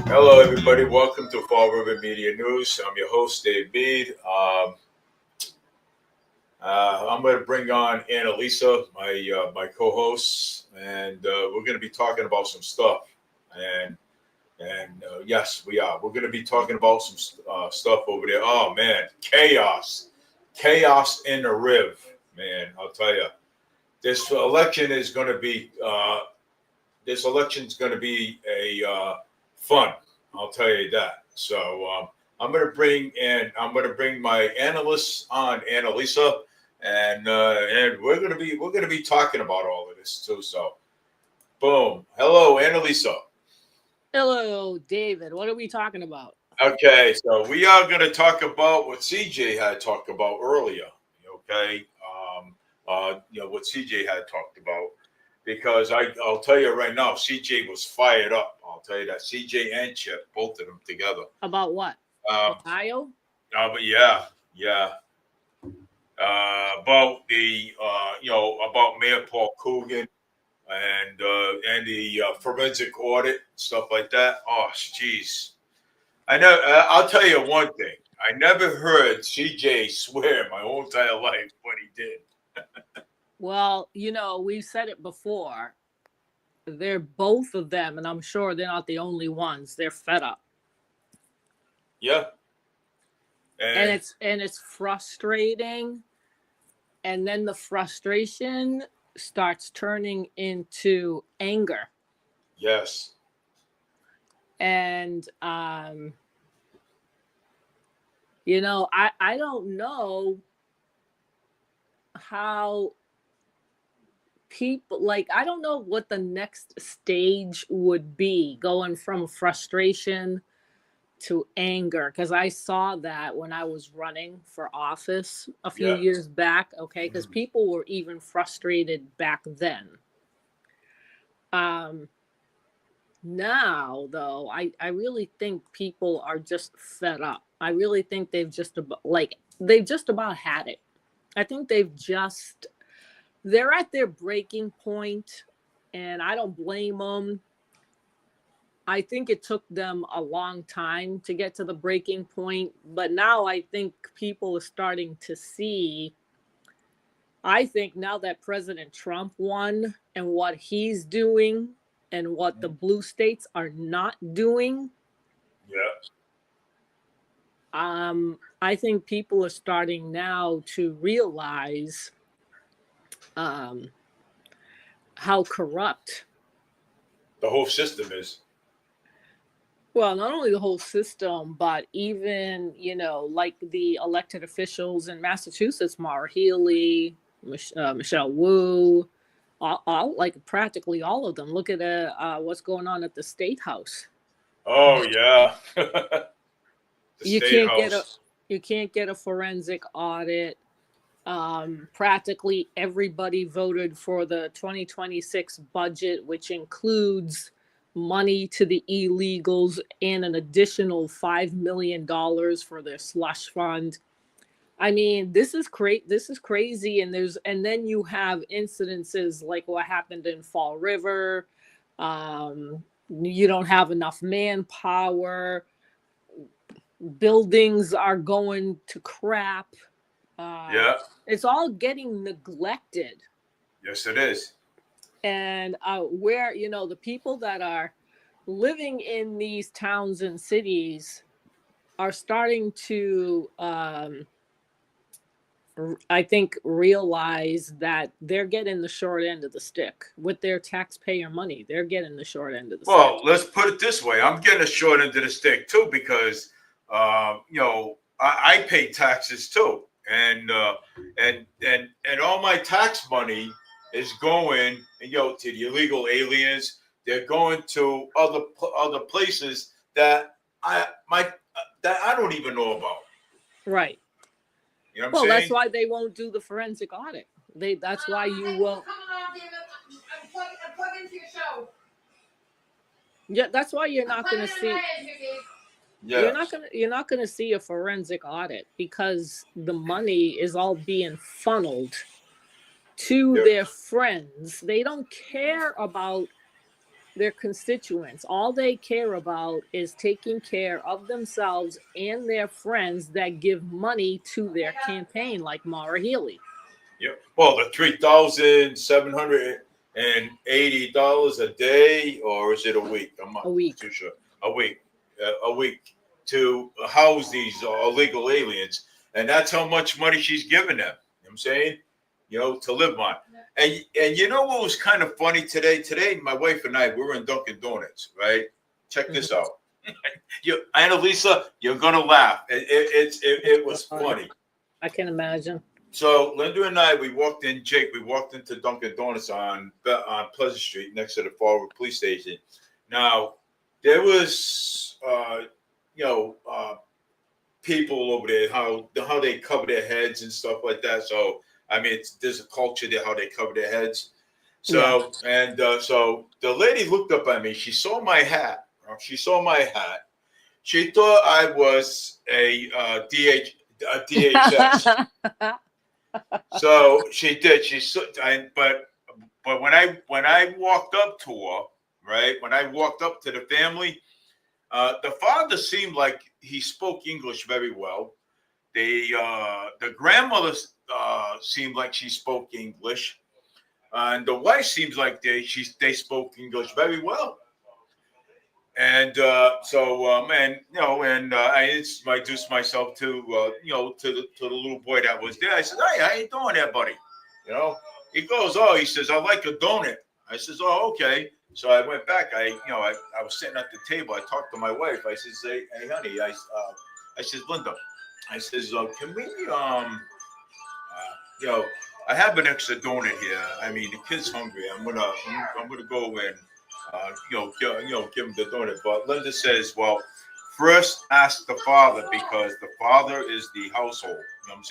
Hello, everybody. Welcome to Fall River Media News. I'm your host, Dave Mead. I'm going to bring on Annalisa, my co-host, and we're going to be talking about some stuff. And yes, we are. We're going to be talking about some stuff over there. Oh man, chaos in the Riv, man. I'll tell you, this election is going to be a fun. I'll tell you that. So I'm going to bring my analysts on, Annalisa, and we're gonna be talking about all of this too. So, boom. Hello, Annalisa. Hello, David. What are we talking about? Okay, so we are going to talk about what CJ had talked about earlier. Okay, what CJ had talked about because I'll tell you right now, CJ was fired up. I'll tell you that CJ and Chip, both of them together. About what? Um, Ohio? but yeah, about about Mayor Paul Coogan and the forensic audit stuff like that. Oh, jeez. I know. I'll tell you one thing. I never heard CJ swear my whole entire life what he did. Well, we've said it before. They're both of them, and I'm sure they're not the only ones. They're fed up. Yeah. And it's frustrating. And then the frustration starts turning into anger. Yes. And I don't know how people, like, I don't know what the next stage would be, going from frustration to anger, because I saw that when I was running for office a few years back. Okay, because people were even frustrated back then. Now though, I really think people are just fed up. I really think they've just about had it. I think they're at their breaking point, and I don't blame them. I think it took them a long time to get to the breaking point, but now I think people are starting to see. I think now that President Trump won and what he's doing and what the blue states are not doing. Yeah. I think people are starting now to realize how corrupt The whole system is. well, not only the whole system, but even, like the elected officials in Massachusetts, Maura Healey, Michelle Wu, all, like practically all of them. Look at what's going on at the State House. Oh yeah. The You State can't House. you can't get a forensic audit. Practically everybody voted for the 2026 budget, which includes money to the illegals and an additional $5 million for their slush fund. I mean, this is crazy. And then you have incidences like what happened in Fall River. You don't have enough manpower. Buildings are going to crap. Yeah. It's all getting neglected. Yes, it is. And where, the people that are living in these towns and cities are starting to, I think, realize that they're getting the short end of the stick with their taxpayer money. They're getting the short end of the stick. Well, let's put it this way. I'm getting a short end of the stick too because, I pay taxes too, and all my tax money is going, to the illegal aliens. They're going to other places that I don't even know about. Right. You know what I'm Well, saying? that's why they won't do the forensic audit. That's why you won't. I'm plugging into your show. Yeah, that's why you're not going to see. Yeah. You're not going to see a forensic audit because the money is all being funneled to their friends. They don't care about their constituents. All they care about is taking care of themselves and their friends that give money to their campaign, like Maura Healey. Yeah. Well, the $3,780 a day, or is it a week? I'm not A week. too sure. A week to house these illegal aliens, and that's how much money she's giving them. You know what I'm saying, to live on. And you know what was kind of funny today? Today, my wife and I, we were in Dunkin' Donuts, right? Check this out. Annalisa, you're gonna laugh. It was funny. I can imagine. So Linda and I, we walked into Dunkin' Donuts on Pleasant Street next to the Fall River Police Station. Now, there was, people over there, how they cover their heads and stuff like that. So, I mean, there's a culture there, how they cover their heads. So, so the lady looked up at me. She saw my hat. She thought I was a DHS. So she did. But when I walked up to her, right? When I walked up to the family, the father seemed like he spoke English very well. The grandmother seemed like she spoke English, and the wife seems like they spoke English very well. And I introduced myself to the little boy that was there. I said, "Hey, how you doing there, buddy?" He goes, "Oh," he says, "I like a donut." I says, "Oh, okay." So I went back. I was sitting at the table. I talked to my wife. I says, "Hey, honey," I says, "Linda," I says, "Can we, I have an extra donut here. I mean, the kid's hungry. I'm gonna go and." Give him the donut. But Linda says, well, first ask the father, because the father is the household. You know what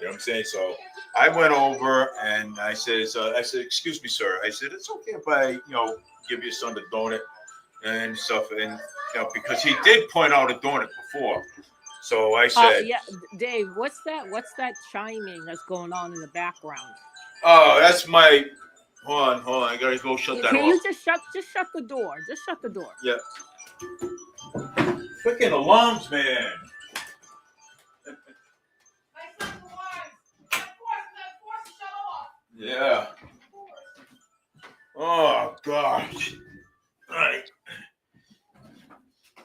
I'm saying? So I went over and I said, "Excuse me, sir." I said, "It's okay if I, give your son the donut and stuff." And, because he did point out a donut before. So I said, Dave, what's that chiming that's going on in the background? "Oh, that's my." Hold on. I gotta go shut that off. Can you just shut the door? Just shut the door. Yeah. Freaking alarms, man. My son's alarms. Of course, shut off. Yeah. Oh gosh. All right.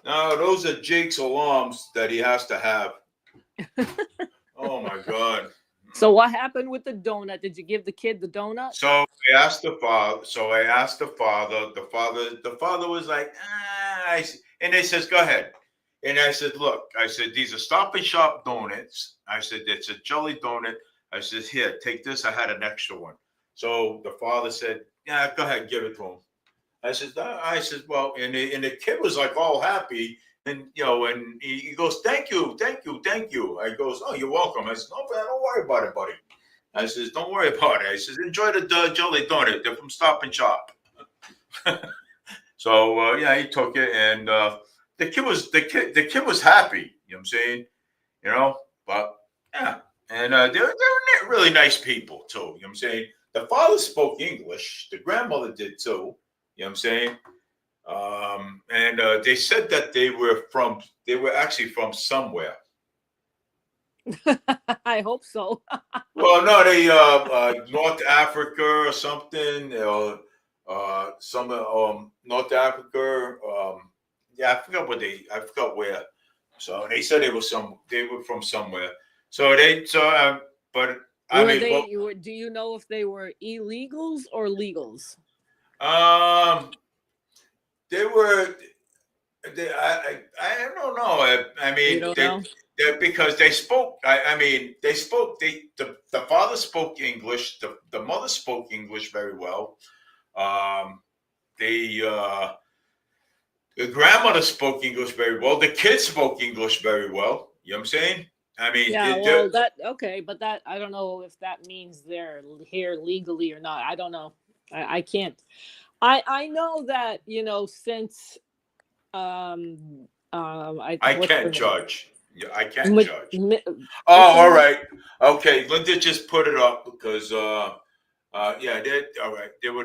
Now those are Jake's alarms that he has to have. Oh my God. So what happened with the donut? Did you give the kid the donut? So I asked the father. The father was like, and they says, "Go ahead." And I said, "Look," I said, "these are Stop and Shop donuts." I said, "It's a jelly donut." I said, "Here, take this. I had an extra one." So the father said, "Yeah, go ahead, give it to him." I said, "Well," and the kid was like all happy. And, and he goes, "Thank you. I goes, "Oh, you're welcome." I said, "No, don't worry about it, buddy." I says, "Don't worry about it." I says, "Enjoy the jelly donut. They're from Stop and Shop." So, he took it, and the kid was happy. You know what I'm saying? But yeah, and they were really nice people too. You know what I'm saying? The father spoke English. The grandmother did too. You know what I'm saying? And they said that they were actually from somewhere. I hope so. Well, no, they North Africa or something, some North Africa. I forgot where. So they said they were from somewhere. But I mean, do you know if they were illegals or legals? They were. I don't know. I mean, because they spoke. They spoke. The father spoke English. The mother spoke English very well. The grandmother spoke English very well. The kids spoke English very well. You know what I'm saying? I mean, but that I don't know if that means they're here legally or not. I don't know. I can't. I know that since I can't judge. Yeah, I can't judge. All right. Okay, Linda just put it up because Yeah, they all right. They were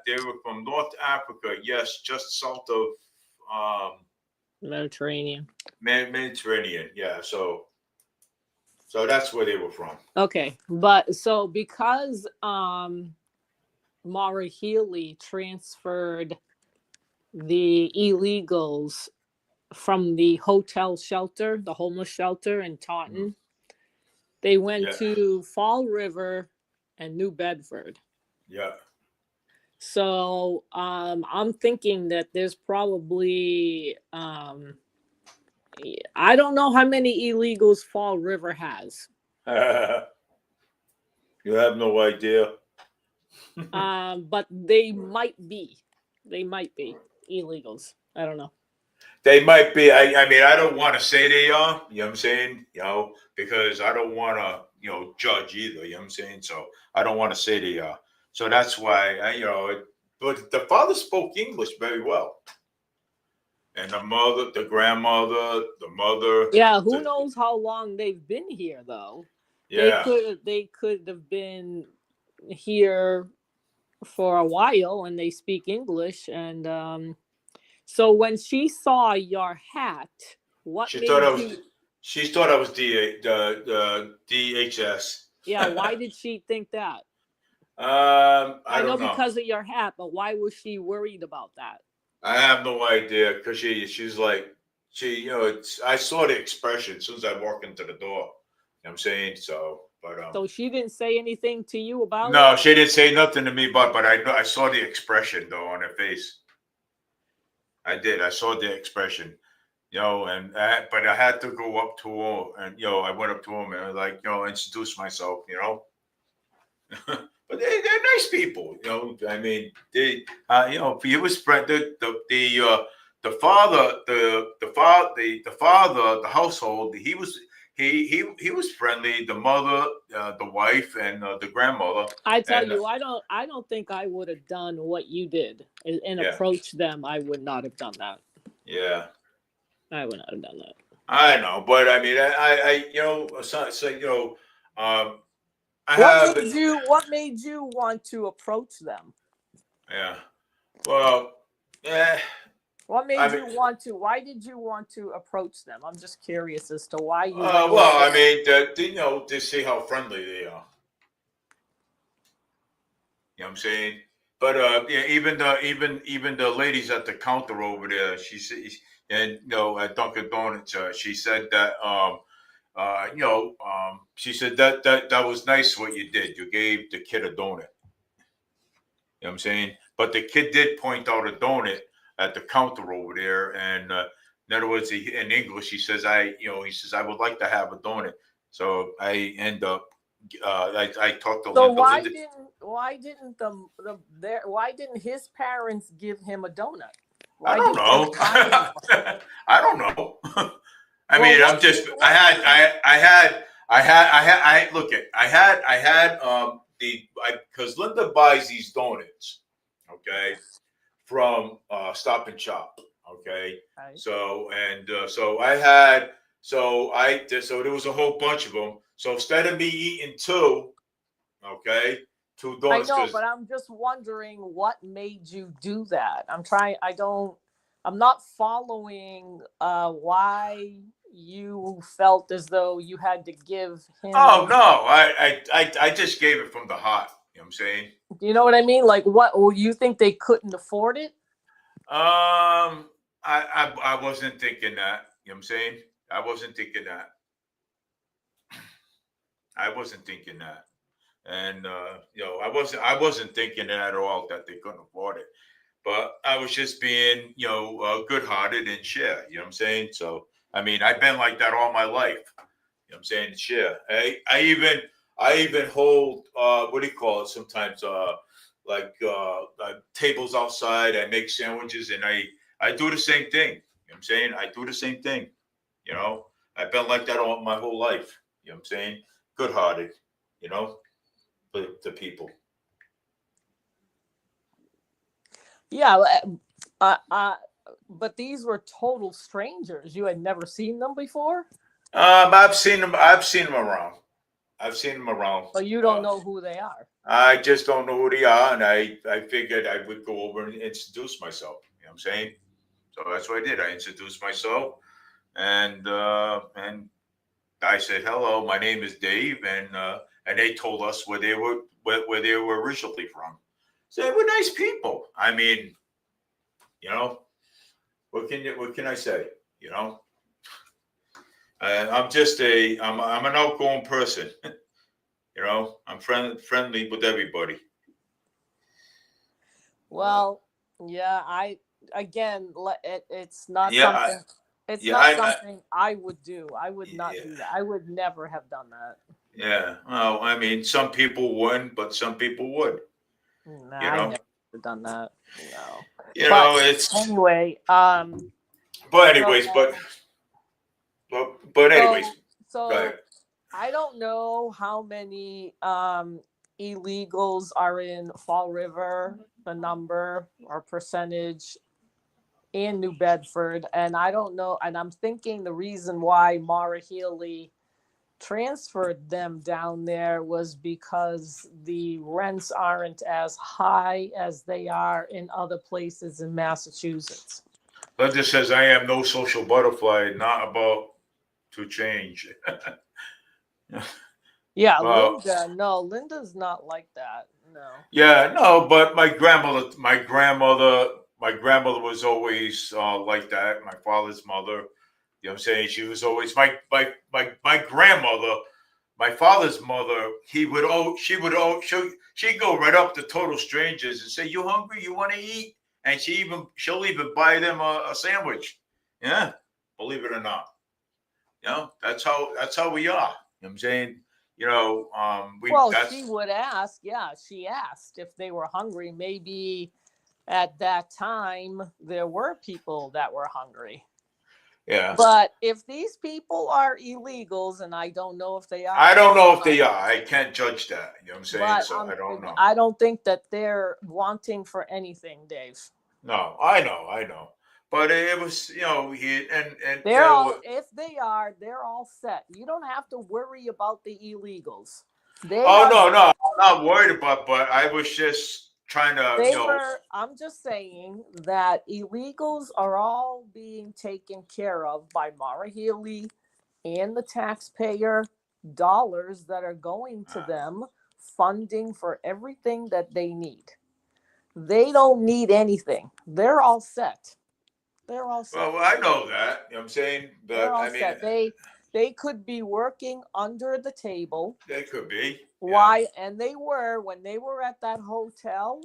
they were from North Africa. Yes, just south of Mediterranean. Mediterranean. Yeah, so that's where they were from. Okay, but so because Maura Healey transferred the illegals from the hotel shelter, the homeless shelter in Taunton, they went Yeah, to Fall River and New Bedford. yeah. So I'm thinking that there's probably I don't know how many illegals Fall River has. You have no idea. But they might be. They might be illegals. I don't know. They might be. I mean, I don't want to say they are. You know what I'm saying? You know, because I don't want to, judge either. You know what I'm saying? So I don't want to say they are. So that's why But the father spoke English very well, and the mother, the grandmother, the mother. Yeah, who The, knows how long they've been here though? yeah. They could have been here for a while and they speak English and so when she saw your hat, what She thought made I was. you She thought I was the DHS. yeah, why did she think that? I I know don't know. because of your hat, but why was she worried about that? I have no idea because she's like I saw the expression as soon as I walked into the door. You know what I'm saying? So So she didn't say anything to you about no, it? she didn't say nothing to me, but I know I saw the expression though on her face. I did. I saw the expression. But I had to go up to her and I went up to him and I was like, introduce myself, But they're nice people, I mean, he was the father, the father, the household. He was friendly. The mother, the wife, and the grandmother. I tell And you, I don't think I would have done what you did and yeah, approach them. I would not have done that. yeah, I would not have done that. I know, but I mean, I have, What made you want to approach them? yeah, well, yeah. What I made mean, you want to? Why did you want to approach them? I'm just curious as to why you went over well, I there. mean, to see how friendly they are. You know what I'm saying? But yeah, even the ladies at the counter over there, she said, and at Dunkin' Donuts, she said that she said that was nice what you did. You gave the kid a donut. You know what I'm saying? But the kid did point out a donut at the counter over there, and in other words, in English, he says, he says, I would like to have a donut. So I end up, I talked to So Linda. Linda, why didn't his parents give him a donut? I Why don't didn't they know. buy him one? I don't know. I Well, mean, I'm just. I look at. I had because Linda buys these donuts, okay, from Stop and Shop, okay. Right. So there was a whole bunch of them. So instead of me eating two, okay, two I donuts, know, because but I'm just wondering what made you do that. I'm not following why you felt as though you had to give him oh a no, I just gave it from the heart. You know what I'm saying? do you know what I mean? Like what well, you think they couldn't afford it? I wasn't thinking that. You know what I'm saying? I wasn't thinking that. I wasn't thinking that. And I wasn't thinking at all that they couldn't afford it. But I was just being, good-hearted and share. You know what I'm saying? So I mean, I've been like that all my life. You know what I'm saying? Share. I even hold what do you call it? Sometimes tables outside. I make sandwiches and I do the same thing. You know what I'm saying? I do the same thing. You know, I've been like that all my whole life. You know what I'm saying? Good-hearted. You know, to people. Yeah, but these were total strangers. You had never seen them before, I've seen them. I've seen them around. I've seen them around. so you don't know who they are. I just don't know who they are, and I figured I would go over and introduce myself. You know what I'm saying? So that's what I did. I introduced myself, and I said, "Hello, my name is Dave," and they told us where they were originally from. So they were nice people. I mean, you know, what can I say? You know, I'm an outgoing person. You know, I'm friendly with everybody. Well, yeah, I again, it's not Yeah, I, something. It's yeah, not I something I would do. I would not yeah, do that. I would never have done that. yeah. Well, I mean, some people wouldn't, but some people would. Nah, You I know, never would have done that. No. you But know, it's. anyway, But so anyways, but anyways, so go ahead. so I don't know how many illegals are in Fall River, the number or percentage in New Bedford, and I don't know, and I'm thinking the reason why Mara Healy transferred them down there was because the rents aren't as high as they are in other places in Massachusetts. Linda says, "I am no social butterfly, not about to change." Yeah, Well, Linda, no, Linda's not like that. No. yeah, no, but my grandmother was always like that. My father's mother, you know what I'm saying? She was always my grandmother, my father's mother. She'd go right up to total strangers and say, "You hungry? You want to eat?" And she'll even buy them a sandwich. Yeah, believe it or not. You know, that's how we are. You know what I'm saying? You know, we Well, she that's would ask, yeah, she asked if they were hungry. Maybe at that time there were people that were hungry. yeah. But if these people are illegals, and I don't know if they are I or don't know if not, they are. I can't judge that. You know what I'm saying? but So I don't know. I don't think that they're wanting for anything, Dave. No, I know. But it was, you know, you They're all, know, if they are, they're all set. You don't have to worry about the illegals. They oh are no, no, I'm not worried about. But I was just trying to, you They know, were, I'm just saying that illegals are all being taken care of by Mara Healy and the taxpayer dollars that are going to uh, them, funding for everything that they need. They don't need anything. They're all set. They're all set. well, I know that. You know what I'm saying? They're But all I mean, set. They could be working under the table. they could be. Yeah, Why? And they were when they were at that hotel.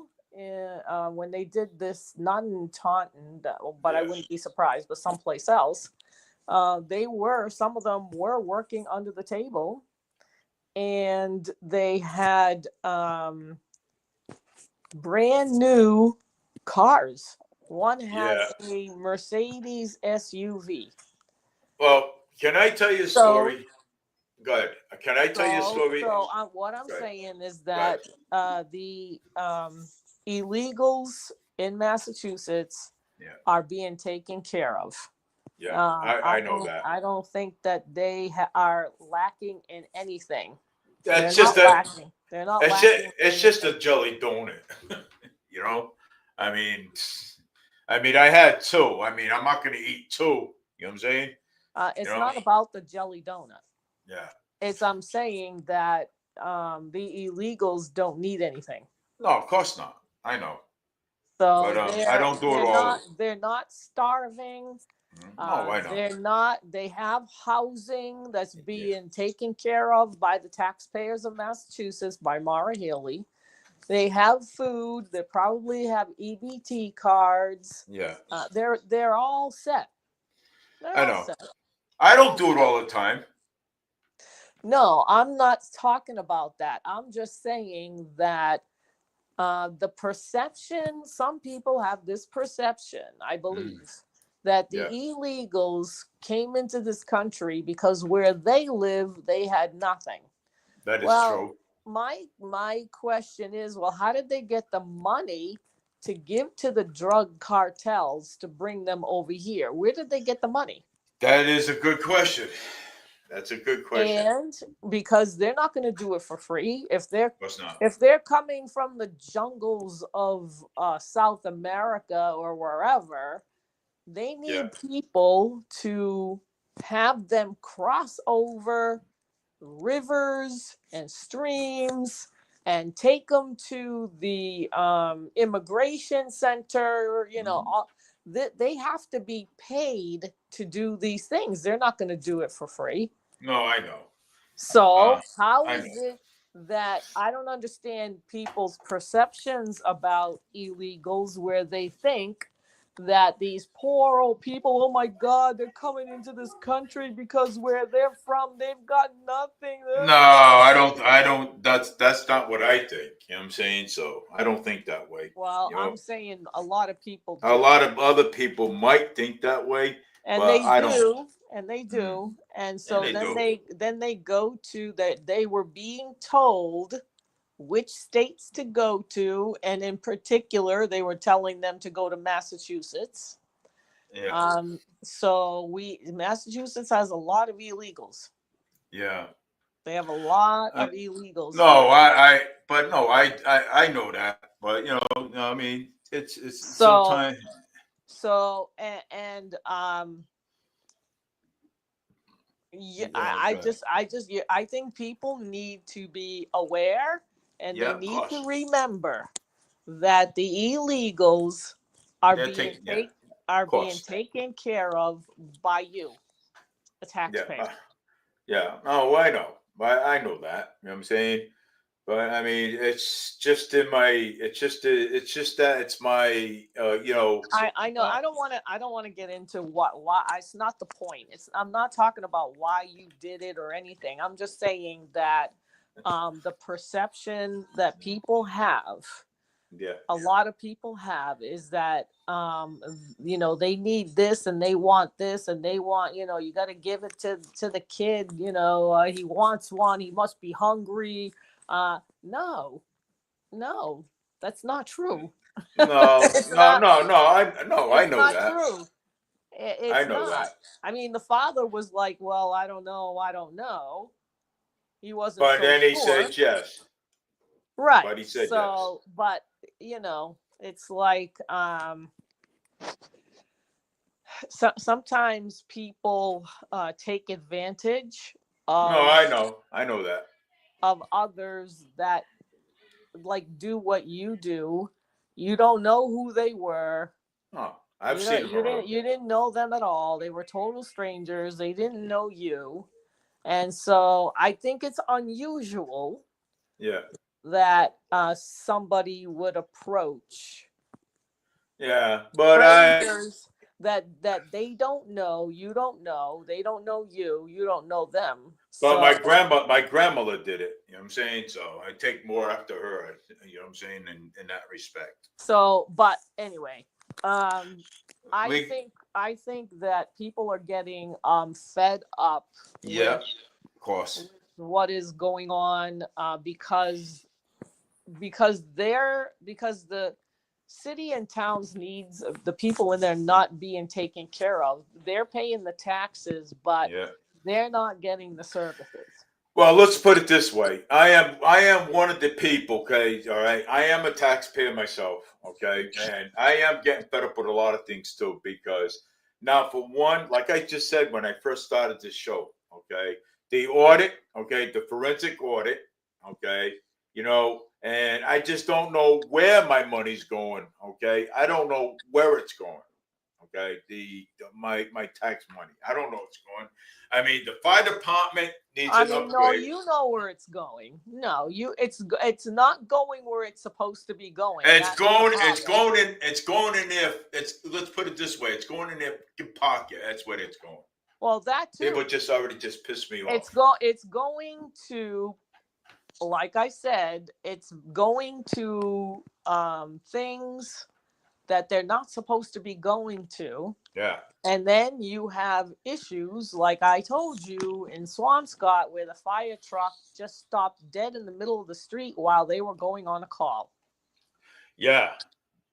When they did this, not in Taunton, but I yeah, wouldn't be surprised, but someplace else. Some of them were working under the table, and they had brand new cars. One had yeah. a Mercedes SUV. Well, can I tell you a So story? Go ahead. Can I tell you a story? what I'm Go ahead. saying is Go ahead. that the illegals in Massachusetts Yeah, are being taken care of. yeah. I know that. I don't think that they are lacking in anything. They're That's just not a lacking. They're not lacking in it's just anything. a jelly donut. You know, I mean, I had two. I mean, I'm not going to eat two. You know what I'm saying? You It's know? not about the jelly donut. Yeah. It's I'm saying that the illegals don't need anything. No, of course not. I know, but So I don't do it all. they're not starving. No, I know. They're not, they have housing that's Yeah, being taken care of by the taxpayers of Massachusetts, by Mara Healy. They have food. They probably have EBT cards. yeah. They're all set. They're I all know. set. I They're don't all do it set. all the time. No, I'm not talking about that. I'm just saying that the perception, some people have this perception, I Mm, believe, that the yeah, illegals came into this country because where they live, they had nothing. that is Well, true. my question is, well, how did they get the money to give to the drug cartels to bring them over here? Where did they get the money? That is a good question. That's a good question. And because they're not going to do it for free, Of course not. if they're coming from the jungles of South America or wherever, they need people to have them cross over rivers and streams and take them to the immigration center. They have to be paid to do these things. They're not going to do it for free. No, I know. So how I is know. it that I don't understand people's perceptions about illegals where they think that these poor old people, oh my God, they're coming into this country because where they're from, they've got nothing. No, I don't. That's not what I think. You know what I'm saying? So I don't think that way. Well, You know, I'm saying a lot of people do. a lot of other people might think that way, And but they I do, don't. and they do. And And so they then do. they go to that they were being told which states to go to, and in particular they were telling them to go to Massachusetts. Yeah. So Massachusetts has a lot of illegals. Yeah. They have a lot I, of illegals no, there. I know that, but I mean, it's So sometimes. yeah, Good. I think people need to be aware, and Yeah, they of need to course. remember that the illegals are They're being taking, yeah, of being course. taken care of by you, the Yeah. taxpayer. Yeah. Oh, I know. I know that. You know what I'm saying? But I mean, it's just in my. It's just that it's my. I know. I don't want to get into why. It's not the point. I'm not talking about why you did it or anything. I'm just saying that the perception that people have, Yeah. a lot of people have, is that they need this and they want this and they want, you got to give it to the kid. He wants one. He must be hungry. No, no, that's not true. No, It's no, not. no, no. I It's know not that. true. I It's know not. that. I mean, the father was like, well, I don't know. I don't know. He wasn't But so then he sure. said yes. Right. But he said yes. So, but, it's like sometimes people take advantage No, of I know that. others that like do what you do. You don't know who they were. Oh, I've seen him around. You didn't know them at all. They were total strangers. They didn't know you. And so I think it's unusual Yeah. that somebody would approach Yeah, but strangers that they don't know, you don't know, they don't know you, you don't know them. but So my grandmother did it. You know what I'm saying? So I take more after her. You know what I'm saying in that respect. but anyway, I We think that people are getting fed up Yeah, with of course. what is going on because the city and towns needs the people in there not being taken care of. They're paying the taxes, but Yeah. they're not getting the services. Well, let's put it this way. I am one of the people, okay, all right. I am a taxpayer myself, okay, and I am getting fed up with a lot of things too. Because now, for one, like I just said when I first started this show, okay, the audit, okay, the forensic audit, okay, and I just don't know where my money's going, okay. I don't know where it's going. Okay, my tax money. I don't know what's going. I mean, the fire department needs I an mean, no, upgrade. you know where it's going. No, it's not going where it's supposed to be going. And it's That's the going. It's problem. going in. It's going in there. Let's put it this way. It's going in their pocket. That's where it's going. Well, that too. People just already just pissed me off. It's going to, like I said, it's going to things that they're not supposed to be going to. Yeah. And then you have issues like I told you in Swampscott, where the fire truck just stopped dead in the middle of the street while they were going on a call. Yeah.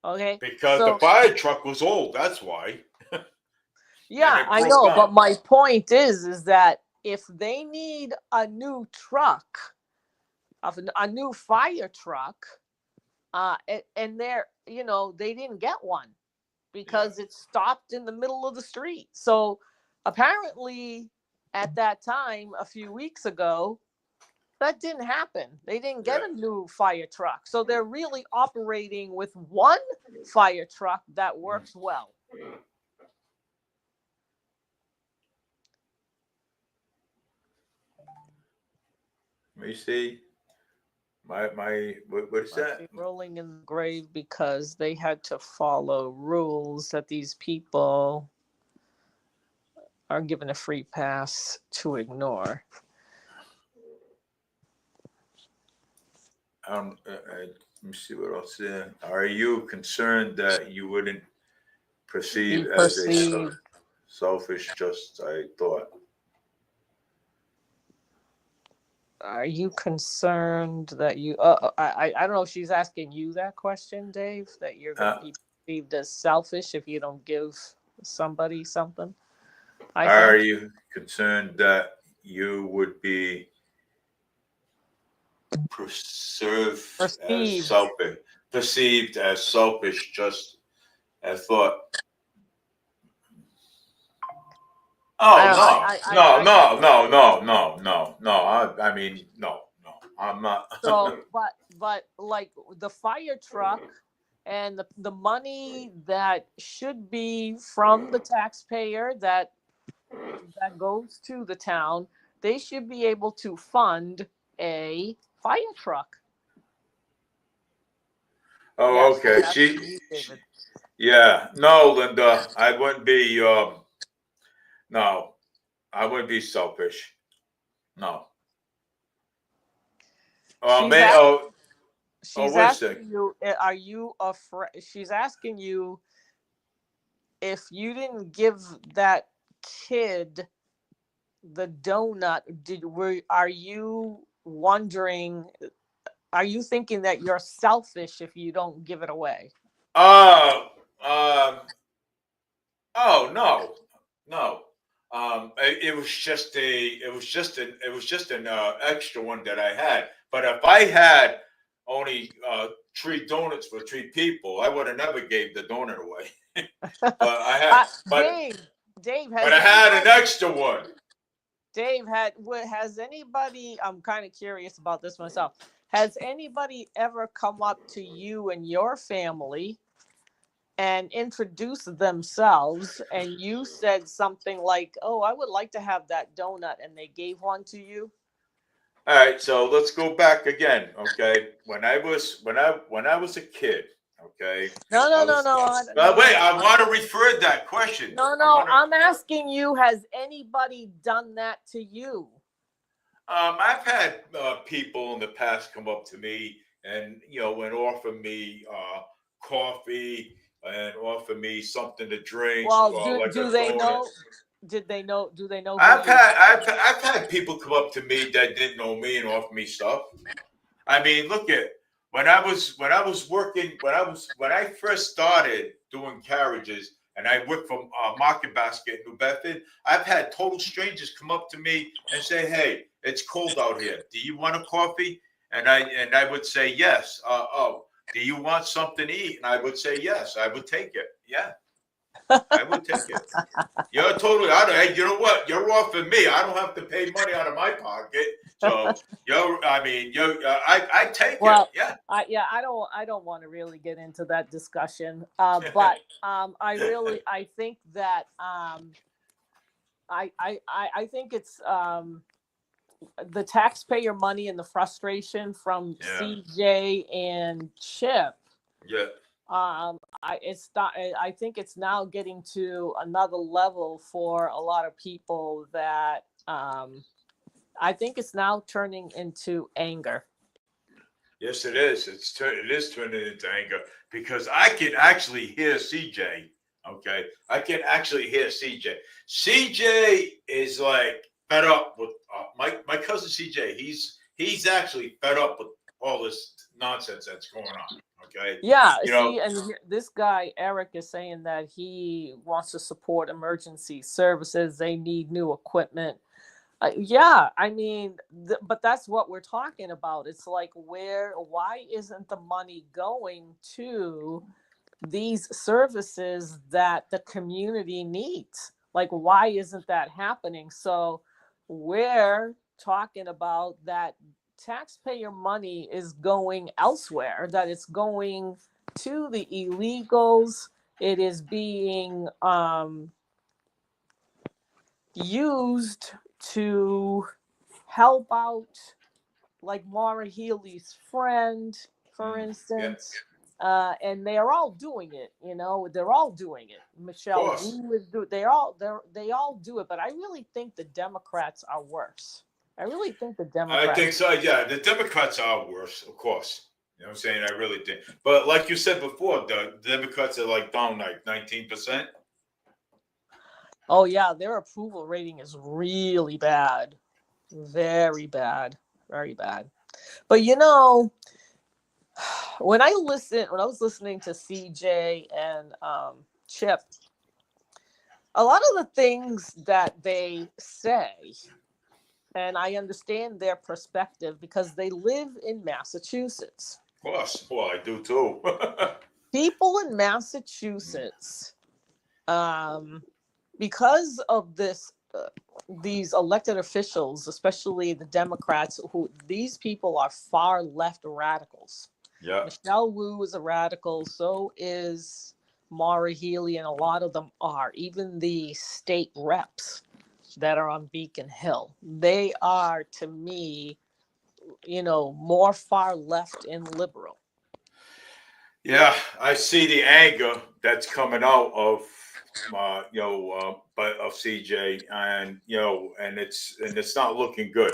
Okay. Because the fire truck was old. That's why. Yeah, I know. But my point is that if they need a new truck, a new fire truck, and they're, they didn't get one because it stopped in the middle of the street. So apparently at that time, a few weeks ago, that didn't happen. They didn't get a new fire truck. So they're really operating with one fire truck that works well. Let me see. What is that? Rolling in the grave because they had to follow rules that these people are given a free pass to ignore. Let me see what else there. Are you concerned that you wouldn't perceive as a selfish? Just I thought. Are you concerned that you? I don't know if she's asking you that question, Dave. That you're going to be perceived as selfish if you don't give somebody something. Are you concerned that you would be perceived as selfish? Just as thought. Oh no. I mean, no. I'm not. So, but like the fire truck and the money that should be from the taxpayer that goes to the town, they should be able to fund a fire truck. Oh, okay. Yeah. No, Linda, I wouldn't be. No, I wouldn't be selfish. No. She's asking you, are you afraid? She's asking you if you didn't give that kid the donut. Are you wondering? Are you thinking that you're selfish if you don't give it away? Oh no. It was just an extra one that I had. But if I had only 3 donuts for 3 people, I would have never gave the donut away. But I had, Dave, but I had an extra one. Dave, has anybody? I'm kind of curious about this myself. Has anybody ever come up to you and your family and introduced themselves, and you said something like, "Oh, I would like to have that donut," and they gave one to you? All right, so let's go back again. Okay, when I was a kid. Okay. No. Wait, I want to refer that question. No. I'm asking you, has anybody done that to you? I've had people in the past come up to me and and offer me coffee and offer me something to drink. Well, do they know? Did they know? Do they know? I've had people come up to me that didn't know me and offer me stuff. I mean, look at when I first started doing carriages, and I worked for Market Basket in New Bedford. I've had total strangers come up to me and say, "Hey, it's cold out here. Do you want a coffee?" And I would say yes. Do you want something to eat? And I would say yes. I would take it. Yeah. I would take it. You're totally out of it. You know what? You're offering me. I don't have to pay money out of my pocket. So I take it. Yeah. I don't want to really get into that discussion. But I think that I think it's the taxpayer money and the frustration from CJ and Chip. Yeah. I think it's now getting to another level for a lot of people that I think it's now turning into anger. Yes, it is. It is turning into anger because I can actually hear CJ. Okay, I can actually hear CJ. CJ is like fed up with my cousin CJ. He's actually fed up with all this nonsense that's going on. Okay. Yeah. And this guy Eric is saying that he wants to support emergency services. They need new equipment. Yeah, I mean, but that's what we're talking about. It's like, why isn't the money going to these services that the community needs? Like, why isn't that happening? So we're talking about that taxpayer money is going elsewhere, that it's going to the illegals. It is being used to help out, like Maura Healey's friend, for Yeah, instance. And they're all doing it, they're all doing it. of Michelle course. Wu is do they all do it, but I really think the Democrats are worse. I really think the I think Democrats. so. Yeah, the Democrats are worse, of course. You know what I'm saying? I really think. But like you said before, the Democrats are like down like 19%. Oh yeah, their approval rating is really bad. Very bad. Very bad. But when I was listening to CJ and Chip, a lot of the things that they say, and I understand their perspective because they live in Massachusetts. Of course. Well, I do too. People in Massachusetts, because of these elected officials, especially the Democrats, who these people are far left radicals. Yeah, Michelle Wu is a radical. So is Maura Healey, and a lot of them are. Even the state reps that are on Beacon Hill, they are, to me, more far left and liberal. yeah. I see the anger that's coming out of but of CJ, and and it's not looking good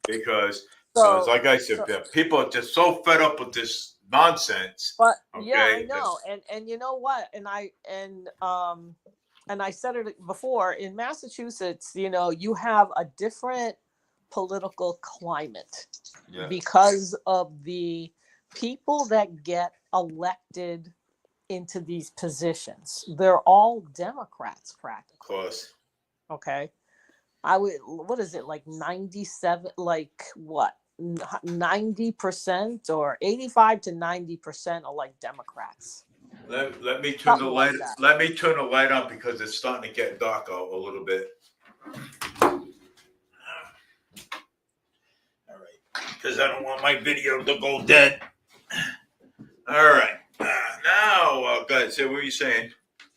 because So, like I said, so people are just so fed up with this nonsense. but yeah, I Okay, know, and you know what, and I said it before, in Massachusetts, you have a different political climate yeah, because of the people that get elected into these positions. They're all Democrats of practically. course. Okay. What is it, like 97, like what, 90% or 85 to 90% are like Democrats. Let me turn the Something like light. that. Let me turn the light on because it's starting to get dark out a little bit. All right, because I don't want my video to go dead. All right, now, guys, so what were you saying?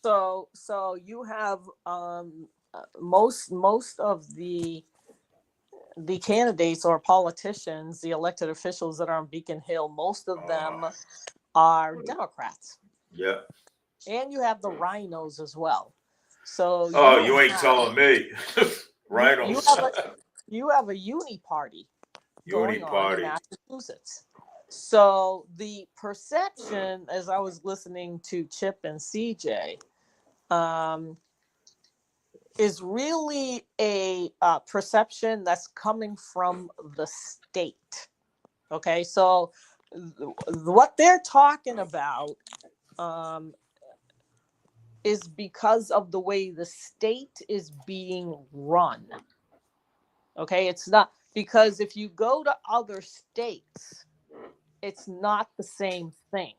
So you have most of the candidates or politicians, the elected officials that are on Beacon Hill, most of them are Democrats. Yeah. And you have the rhinos as well. So Oh, you ain't telling me. you Rhinos. have a uni party Uni going on in party. Massachusetts. So the perception, as I was listening to Chip and CJ, is really a perception that's coming from the state. Okay, so what they're talking about is because of the way the state is being run. Okay, it's not because if you go to other states, it's not the same thing.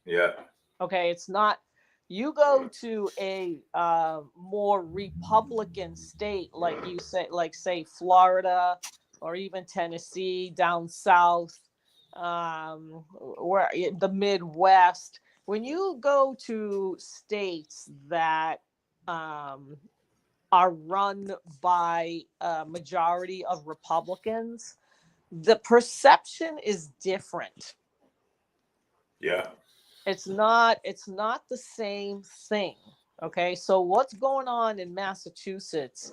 Yeah. Okay, it's not. You go to a more Republican state, like say Florida or even Tennessee down south, where the Midwest. When you go to states that are run by a majority of Republicans, the perception is different. Yeah. It's not the same thing. Okay, so what's going on in Massachusetts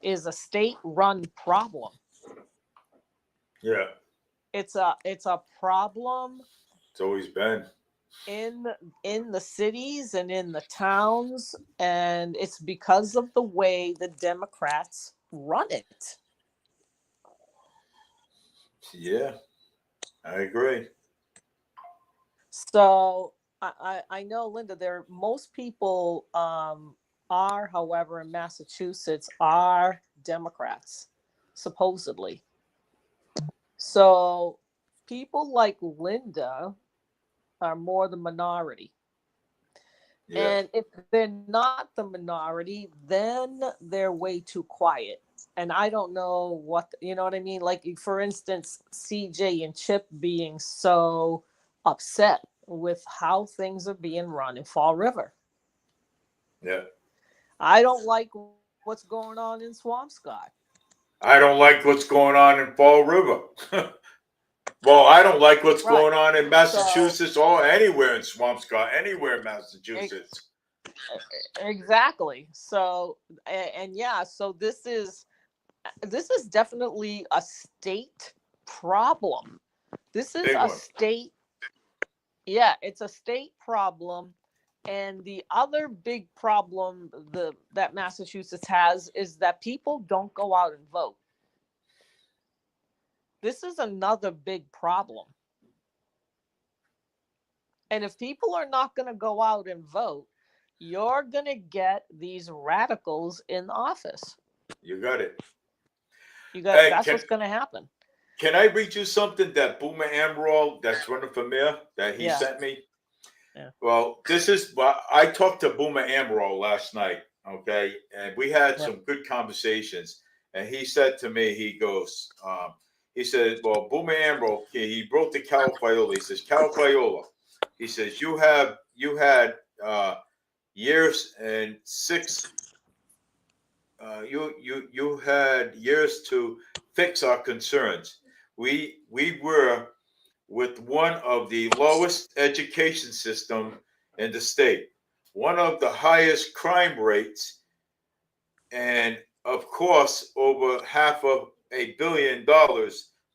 is a state run problem. Yeah. It's a problem It's always been. in in the cities and in the towns, and it's because of the way the Democrats run it. Yeah. I agree. So I know, Linda, there most people are, however, in Massachusetts are Democrats, supposedly. So people like Linda are more the minority. Yeah. And if they're not the minority, then they're way too quiet. And I don't know what, you know what I mean? Like, for instance, CJ and Chip being so upset with how things are being run in Fall River. Yeah. I don't like what's going on in Swampscott. I don't like what's going on in Fall River. Well, I don't like what's Right. going on in So, Massachusetts or anywhere in Swampscott, anywhere in e- Massachusetts. exactly. So, and yeah, so this is definitely a state problem. This is Big a one. state, yeah, it's a state problem. And the other big problem that Massachusetts has is that people don't go out and vote. This is another big problem. And if people are not going to go out and vote, you're going to get these radicals in office. You got it. Hey, That's what's going to happen. can I read you something that Boomer Amaral, that's running for mayor, that he Yeah. sent me? Yeah. Well, this is, I talked to Boomer Amaral last night, okay, and we had Yeah. some good conversations. And he said to me, he said, well, Boomer Amaral, he wrote to Cal Fiola. He says, Cal Fiola, he says, you had years and you had years to fix our concerns. We were with one of the lowest education system in the state, one of the highest crime rates, and of course, over $500 million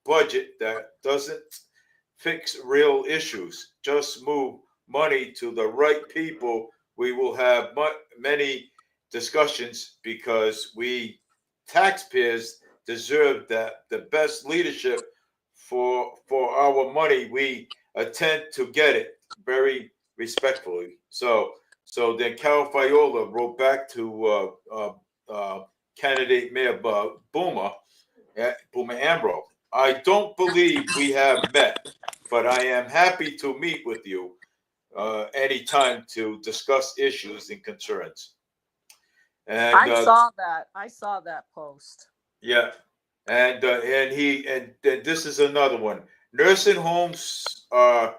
budget that doesn't fix real issues, just move money to the right people. We will have many discussions because we taxpayers deserve that the best leadership for our money. We attend to get it very respectfully. So then Cal Fiola wrote back to candidate Mayor Boomer Ambro. I don't believe we have met, but I am happy to meet with you anytime to discuss issues and concerns. And I saw that post. yeah, and this is another one. Nursing homes are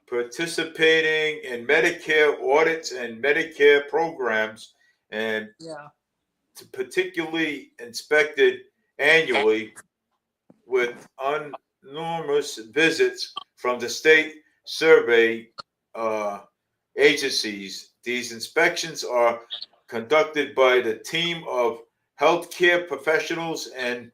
participating in Medicare audits and Medicare programs, and Yeah. particularly inspected annually with enormous visits from the state survey uh, agencies. These inspections are conducted by the team of healthcare professionals and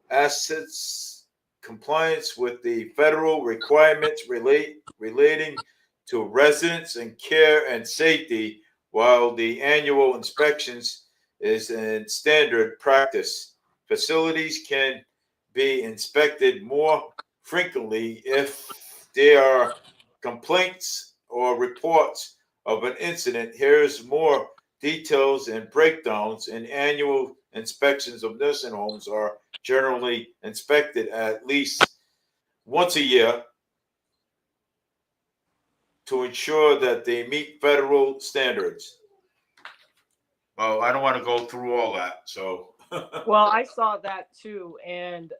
assets compliance with the federal requirements relating to residents and care and safety, while the annual inspections is in standard practice. Facilities can be inspected more frequently if there are complaints or reports of an incident. Here's more details and breakdowns. In annual inspections of nursing homes are generally inspected at least once a year to ensure that they meet federal standards. Well, I don't want to go through all that, so. Well, I saw that too, and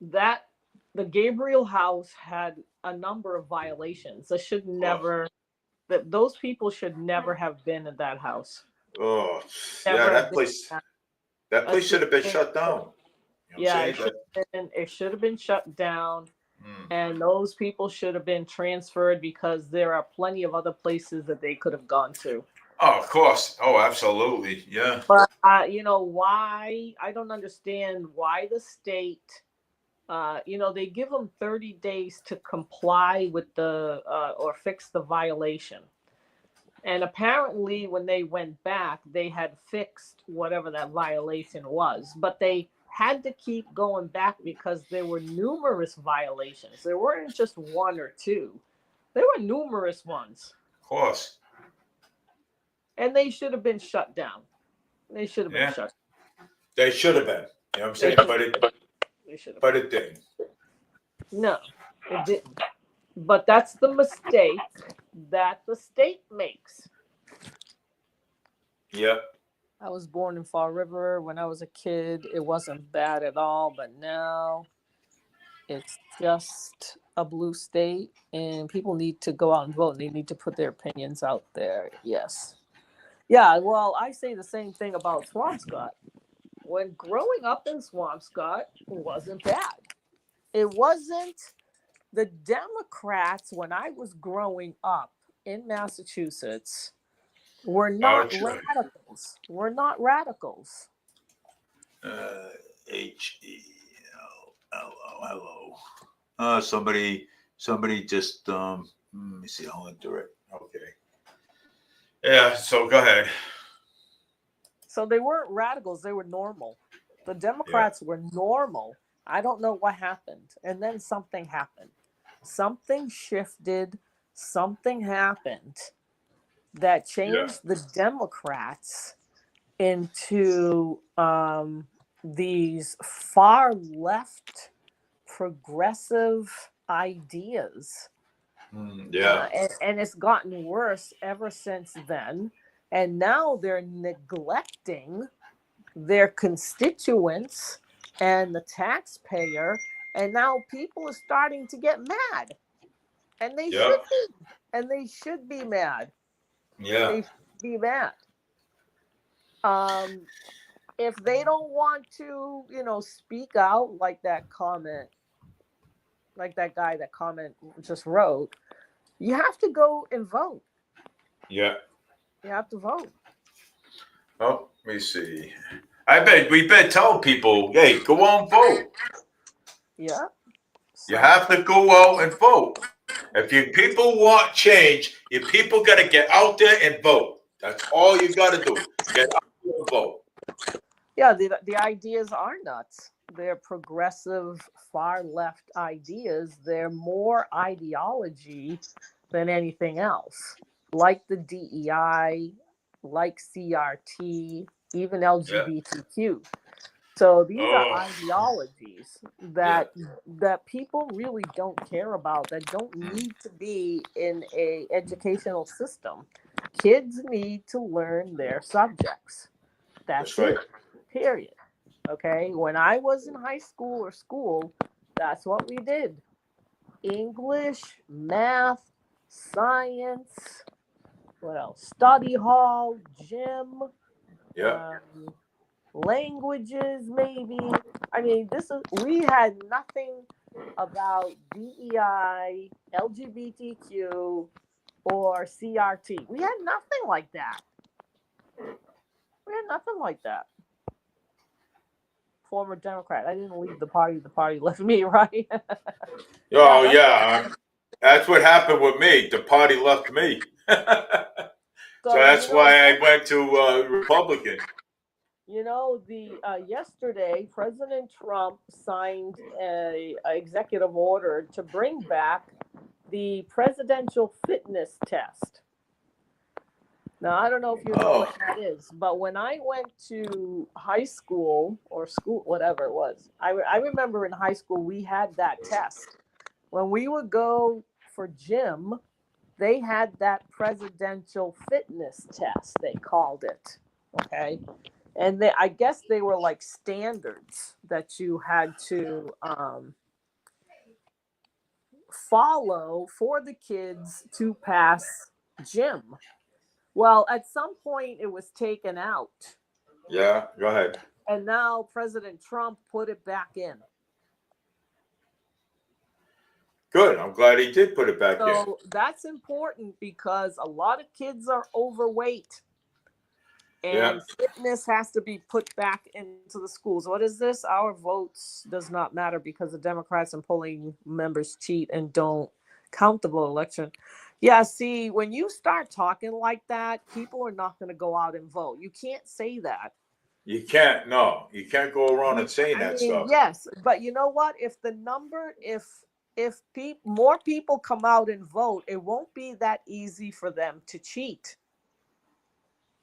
that the Gabriel House had a number of violations. That should never that those people should never have been in that house. Oh, yeah, Never have been. that place should have been shut down. You know Yeah, what I'm saying? it should have been shut down, Mm. and those people should have been transferred because there are plenty of other places that they could have gone to. Oh, of course. Oh, absolutely. Yeah. But you know why? I don't understand why the state. They give them 30 days to comply with the or fix the violation. And apparently, when they went back, they had fixed whatever that violation was, but they had to keep going back because there were numerous violations. There weren't just one or two, there were numerous ones. Of course. and they should have been shut down. They should have been Yeah. shut. They should have been. You know what I'm saying? They should have. But it didn't. No, it didn't. But that's the mistake that the state makes. Yep. I was born in Fall River. When I was a kid, it wasn't bad at all. But now it's just a blue state, and people need to go out and vote. And they need to put their opinions out there. Yes. Yeah, well, I say the same thing about Swampscott. When growing up in Swampscott wasn't bad. It wasn't the Democrats when I was growing up in Massachusetts were not Ouch. radicals. Were not radicals. Hello. Somebody just let me see. I'll enter it. Okay. Yeah. So go ahead. So they weren't radicals, they were normal. The Democrats were normal. I don't know what happened. And then something happened. Something shifted, something happened that changed the Democrats into these far left progressive ideas. And it's gotten worse ever since then. And now they're neglecting their constituents and the taxpayer. And now people are starting to get mad. And they should be. And they should be mad. Yeah. They should be mad. If they don't want to, speak out like that comment, like that guy that comment just wrote, you have to go and vote. Yeah. You have to vote. Oh, let me see. We better tell people, hey, go out and vote. Yeah. You have to go out and vote. If you people want change, you people got to get out there and vote. That's all you got to do. Get out there and vote. Yeah, the ideas are nuts. They're progressive, far left ideas. They're more ideology than anything else, like the DEI, like CRT, even LGBTQ. So these are ideologies that people really don't care about, that don't need to be in a educational system. Kids need to learn their subjects. That's right. it. Period. Okay. When I was in high school or school, that's what we did. English, math, science, what else? Study hall, gym. Yeah. Languages, maybe. I mean, we had nothing about DEI, LGBTQ, or CRT. We had nothing like that. Former Democrat. I didn't leave the party. The party left me, right? Oh, yeah. That's what happened with me. The party left me. So that's why I went to Republican. Yesterday, President Trump signed an executive order to bring back the presidential fitness test. Now, I don't know if you know what that is, but when I went to high school or school, whatever it was, I remember in high school we had that test. When we would go for gym, they had that presidential fitness test, they called it. Okay. And I guess they were like standards that you had to follow for the kids to pass gym. Well, at some point it was taken out. Yeah, go ahead. And now President Trump put it back in. Good. I'm glad he did put it back in. So that's important because a lot of kids are overweight. And fitness has to be put back into the schools. What is this? Our votes does not matter because the Democrats and polling members cheat and don't count the vote election. Yeah, see, when you start talking like that, people are not going to go out and vote. You can't say that. You can't. No, you can't go around and saying that stuff. Yes, but you know what? If more people come out and vote, it won't be that easy for them to cheat.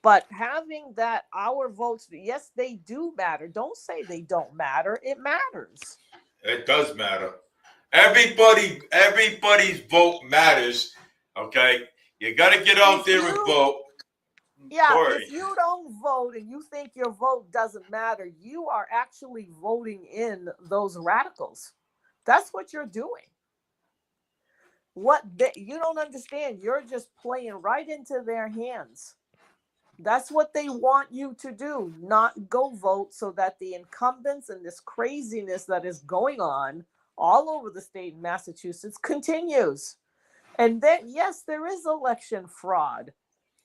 But having that our votes, yes, they do matter. Don't say they don't matter. It matters. It does matter. Everybody's vote matters. Okay, you got to get out If there and you, vote. yeah, Corey. if you don't vote and you think your vote doesn't matter, you are actually voting in those radicals. That's what you're doing. You don't understand. You're just playing right into their hands. That's what they want you to do, not go vote so that the incumbents and this craziness that is going on all over the state of Massachusetts continues. And then, yes, there is election fraud.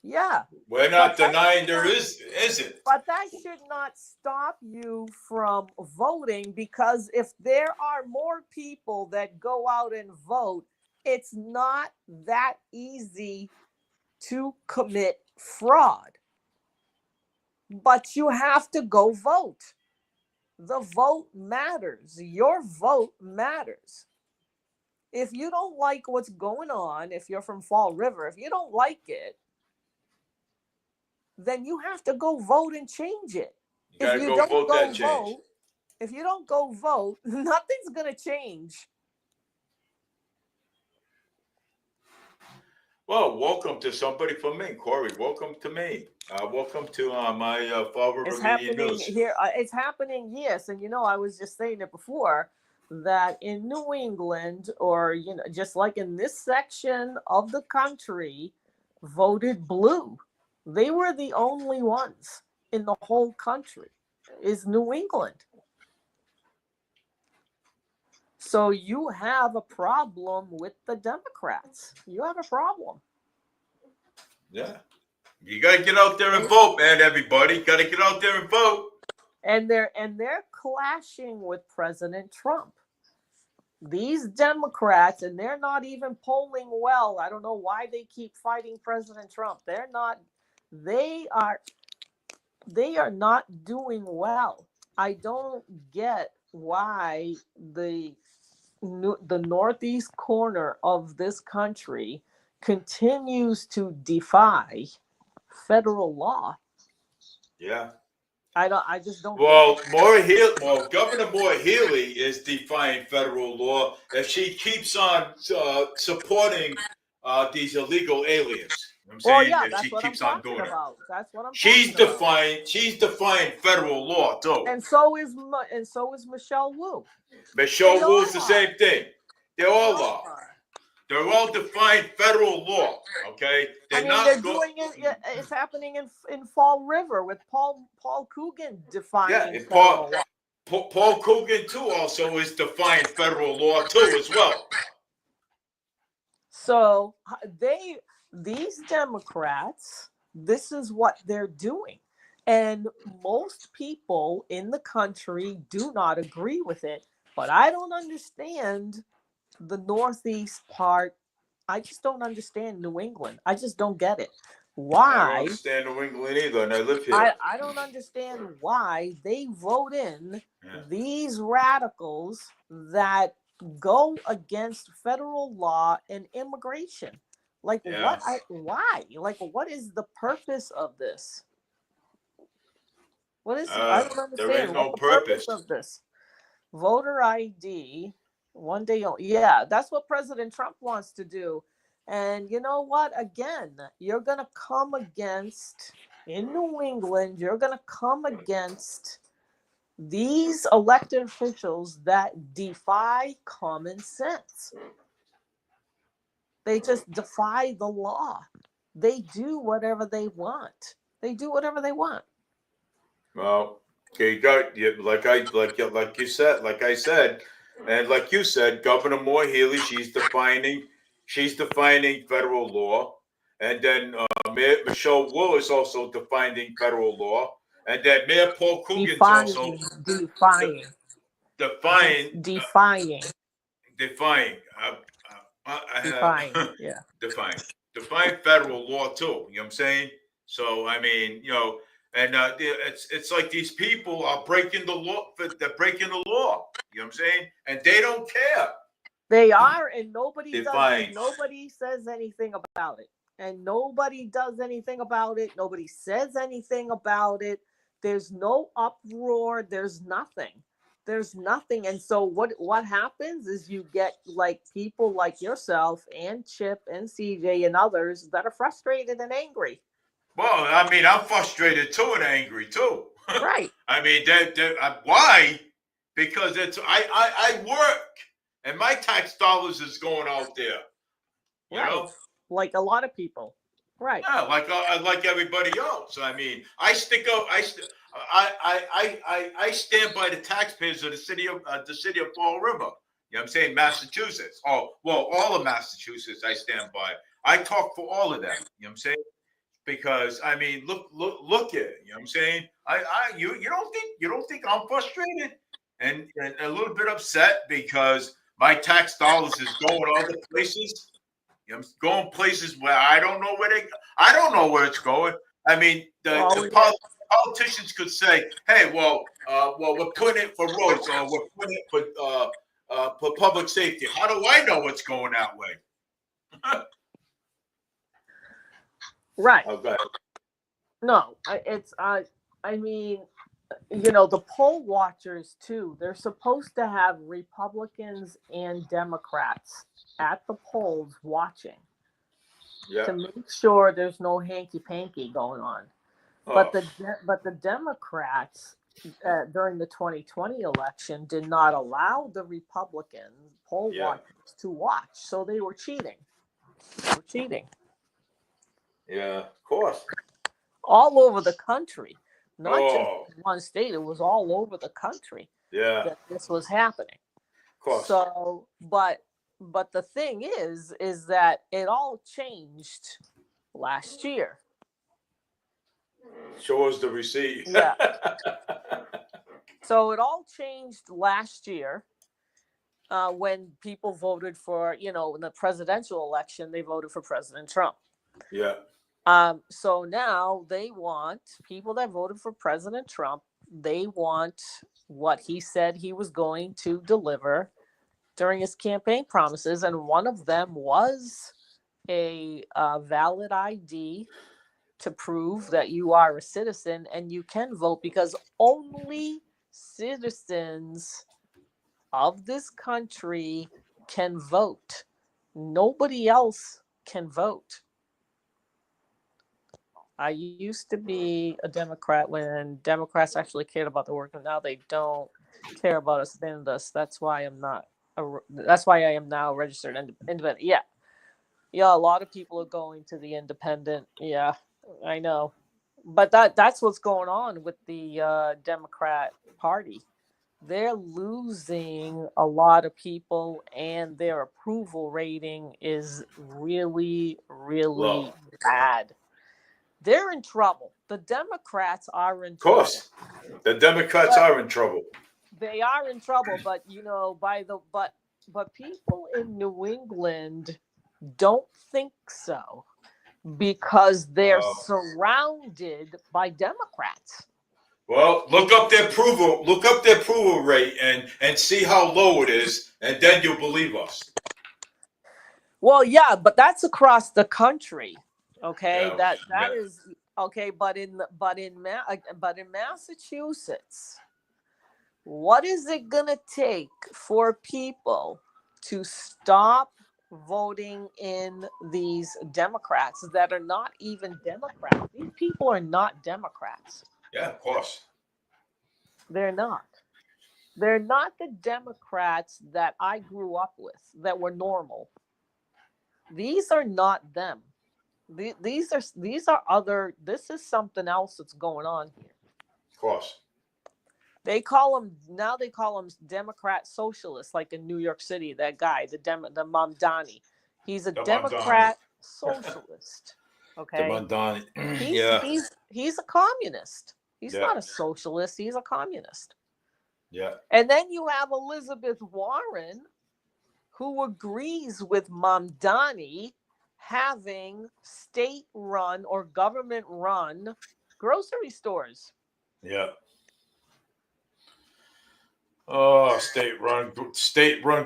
Yeah. We're not But that denying should there not- isn't. But that should not stop you from voting, because if there are more people that go out and vote, it's not that easy to commit fraud. But you have to go vote. The vote matters. Your vote matters. If you don't like what's going on, if you're from Fall River, if you don't like it, then you have to go vote and change it. You gotta If you go don't vote go that change. vote, if you don't go vote, nothing's going to change. Well, welcome to somebody from Maine, Corey. Welcome to Maine. Welcome to my Fall River It's Media happening News. here. It's happening, yes. And I was just saying it before, that in New England, or just like in this section of the country, voted blue. They were the only ones in the whole country, is New England. So you have a problem with the Democrats. You have a problem. Yeah. You gotta get out there and vote, man, everybody. Gotta get out there and vote. And they're clashing with President Trump. These Democrats, and they're not even polling well. I don't know why they keep fighting President Trump. They are not doing well. I don't get why the northeast corner of this country continues to defy federal law. Yeah. I just don't. Well, Governor Moore Healy is defying federal law if she keeps on supporting these illegal aliens. You know what I'm saying? Well, yeah, if that's she what I'm keeps on talking doing it. about. That's what I'm She's talking about. defying federal law too. And so is Michelle Wu. Michelle They Wu's all the are. same thing. They all They are. are. They're all defying federal law. Okay, They're doing it. It's happening in Fall River with Paul Coogan defying federal law. Paul Coogan too also is defying federal law too as well. So these Democrats, this is what they're doing. And most people in the country do not agree with it. But I don't understand the Northeast part. I just don't understand New England. I just don't get it. Why? I don't understand New England either, and I live here. I don't understand why they vote in these radicals that go against federal law and immigration. Like why? Like, what is the purpose of this? What is I don't understand. There is no what the purpose of this. Voter ID, one day. Yeah, that's what President Trump wants to do. And you know what? Again, you're going to come against, in New England, you're going to come against these elected officials that defy common sense. They just defy the law. They do whatever they want. Well, okay, like you said, like I said, and like you said, Governor Moore Healy, she's defining federal law, and then Mayor Michelle Wu is also defining federal law, and then Mayor Paul Coogan's also defying. Yeah. Define federal law too. You know what I'm saying? So I mean, and it's like these people are breaking the law. They're breaking the law. You know what I'm saying? And they don't care. They are, and nobody Define. does. Nobody says anything about it. and nobody does anything about it. Nobody says anything about it. There's no uproar. There's nothing. There's nothing. And so what happens is you get like people like yourself and Chip and CJ and others that are frustrated and angry. Well, I mean, I'm frustrated too and angry too. Right. I mean, why? Because I work and my tax dollars is going out there. You Right. know? Like a lot of people. Right. Yeah, like everybody else. I mean, I stand by the taxpayers of the city of Fall River. You know what I'm saying? Massachusetts. Oh, well, all of Massachusetts I stand by. I talk for all of them. You know what I'm saying? Because I mean, look at it. You know what I'm saying? You don't think I'm frustrated and a little bit upset because my tax dollars is going other places. You know, I'm going places where I don't know where it's going. I mean, the politicians could say, "Hey, well, we're putting it for roads, or we're putting it for public safety." How do I know what's going that way? Right. Okay. No, I mean, the poll watchers too. They're supposed to have Republicans and Democrats at the polls watching Yeah. to make sure there's no hanky panky going on. But the Democrats during the 2020 election did not allow the Republican poll watchers to watch, so they were cheating. Yeah, of course. All over the country, not Oh. just one state. It was all over the country Yeah, that this was happening. of course. So, but the thing is that it all changed last year. Show us the receipt. Yeah. So it all changed last year when people voted for, in the presidential election, they voted for President Trump. Yeah. So now they want people that voted for President Trump. They want what he said he was going to deliver during his campaign promises. And one of them was a valid ID to prove that you are a citizen and you can vote, because only citizens of this country can vote. Nobody else can vote. I used to be a Democrat when Democrats actually cared about the work, and now they don't care about us and us. That's why I am now registered independent. Yeah, a lot of people are going to the independent. Yeah, I know, but that's what's going on with the Democrat Party. They're losing a lot of people, and their approval rating is really, really bad. They're in trouble. The Democrats are in trouble. Of course. The Democrats are in trouble. They are in trouble, but but people in New England don't think so, because they're surrounded by Democrats. Well, look up their approval rate and see how low it is, and then you'll believe us. Well, yeah, but that's across the country. Okay, yeah, that is okay, but in Massachusetts, what is it gonna take for people to stop voting in these Democrats that are not even Democrats? These people are not Democrats. Yeah, of course. They're not. They're not the Democrats that I grew up with that were normal. These are not them. These are other. This is something else that's going on here. Of course. They call them Democrat socialists, like in New York City. That guy, the Mamdani, he's a Democrat socialist. Okay, the Mamdani. He's a communist. He's not a socialist. He's a communist. Yeah. And then you have Elizabeth Warren, who agrees with Mamdani having state-run or government-run grocery stores. Yeah. Oh, state-run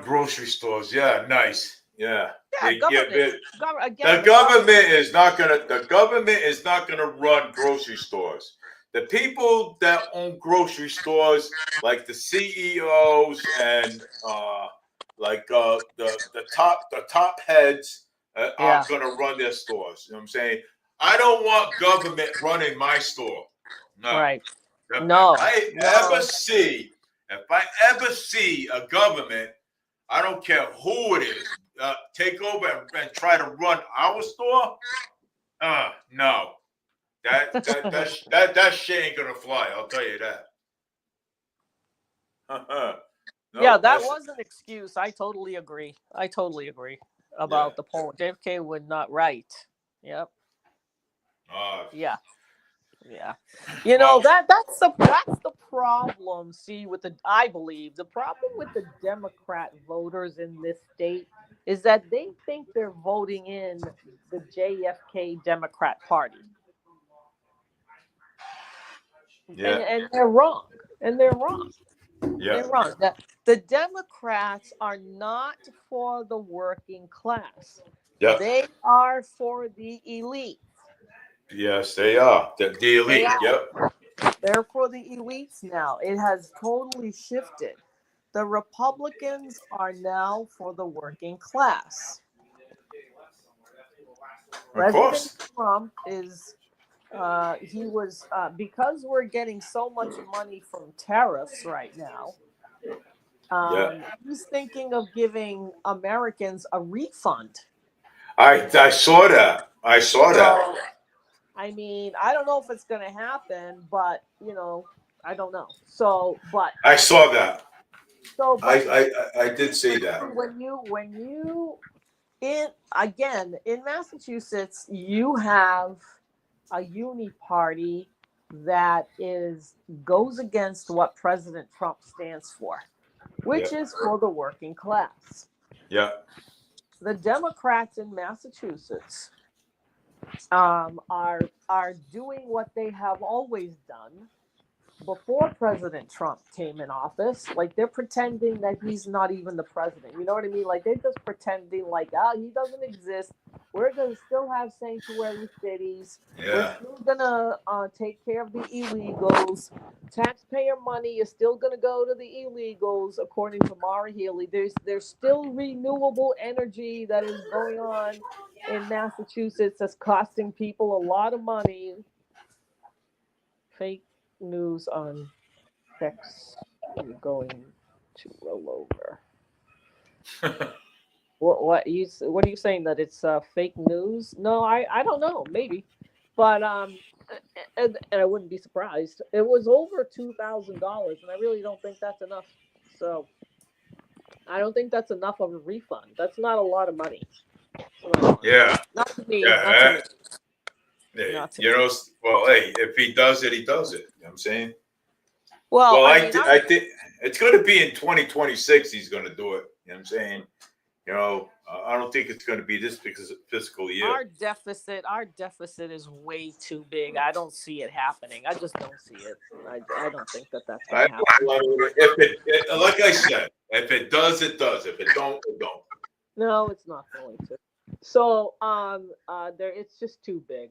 grocery stores. Yeah, nice. Yeah. Yeah, Yeah, government. Again, the government is not gonna run grocery stores. The people that own grocery stores, like the CEOs and the top heads, are Yeah, gonna run their stores. You know what I'm saying? I don't want government running my store. No. right. If No, I ever no. see, if I ever see a government, I don't care who it is, take over and try to run our store. No, that shit ain't gonna fly. I'll tell you that. Yeah, No, that was an excuse. I totally agree. I totally agree yeah. about the poll. JFK would not write. Yep. Uh, Yeah. Yeah. You know, well, that's the problem. See, I believe the problem with the Democrat voters in this state is that they think they're voting in the JFK Democrat Party. yeah, And they're wrong. And they're wrong. yeah, They're wrong. The Democrats are not for the working class. yeah. They are for the elite. Yes, they are. The They elite. are. Yep. They're for the elites now. It has totally shifted. The Republicans are now for the working class. Of President course. Trump is, because we're getting so much money from tariffs right now, Yeah. he's thinking of giving Americans a refund. I saw that. I saw that. So, I mean, I don't know if it's going to happen, but, I don't know. So, but, I saw that. so, but I did see that. when you in Massachusetts, you have a uni party that goes against what President Trump stands for, which Yeah. is for the working class. Yeah. The Democrats in Massachusetts are doing what they have always done before President Trump came in office. Like, they're pretending that he's not even the president. You know what I mean? Like, they're just pretending like, he doesn't exist. We're going to still have sanctuary cities. We're Yeah. still going to take care of the illegals. Taxpayer money is still going to go to the illegals, according to Mara Healy. There's still renewable energy that is going on in Massachusetts that's costing people a lot of money. Fake news on X going to roll over. What are you saying, that it's fake news? No, I don't know, maybe, but and I wouldn't be surprised. It was over $2,000, and I really don't think that's enough. So I don't think that's enough of a refund. That's not a lot of money. Yeah. Not to me. Yeah. Not to me. Hey, Not to you me. know, well, hey, if he does it, he does it. You know what I'm saying? Well, Well, I I, mean, thi- I think it's going to be in 2026 he's going to do it. You know what I'm saying? I don't think it's going to be this fiscal year. our deficit is way too big. I don't see it happening. I just don't see it. I don't think that's going to happen. Like I said, if it does, it does. If it don't, it don't. No, it's not going to. So, it's just too big.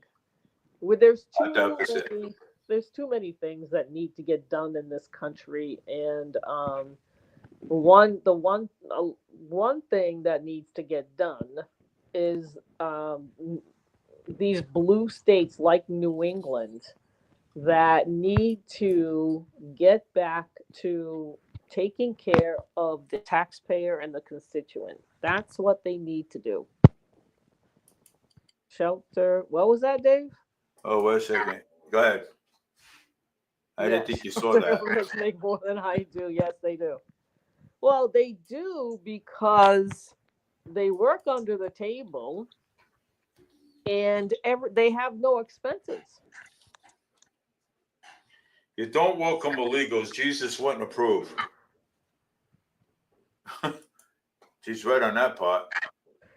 There's A deficit. too many things that need to get done in this country, and one thing that needs to get done is these blue states like New England that need to get back to taking care of the taxpayer and the constituent. That's what they need to do. Shelter. What was that, Dave? Oh, wait a second. Go ahead. I didn't think you saw that. Shelter make more than I do. Yes, they do. Well, they do because they work under the table and they have no expenses. You don't welcome illegals. Jesus wouldn't approve. She's right on that part.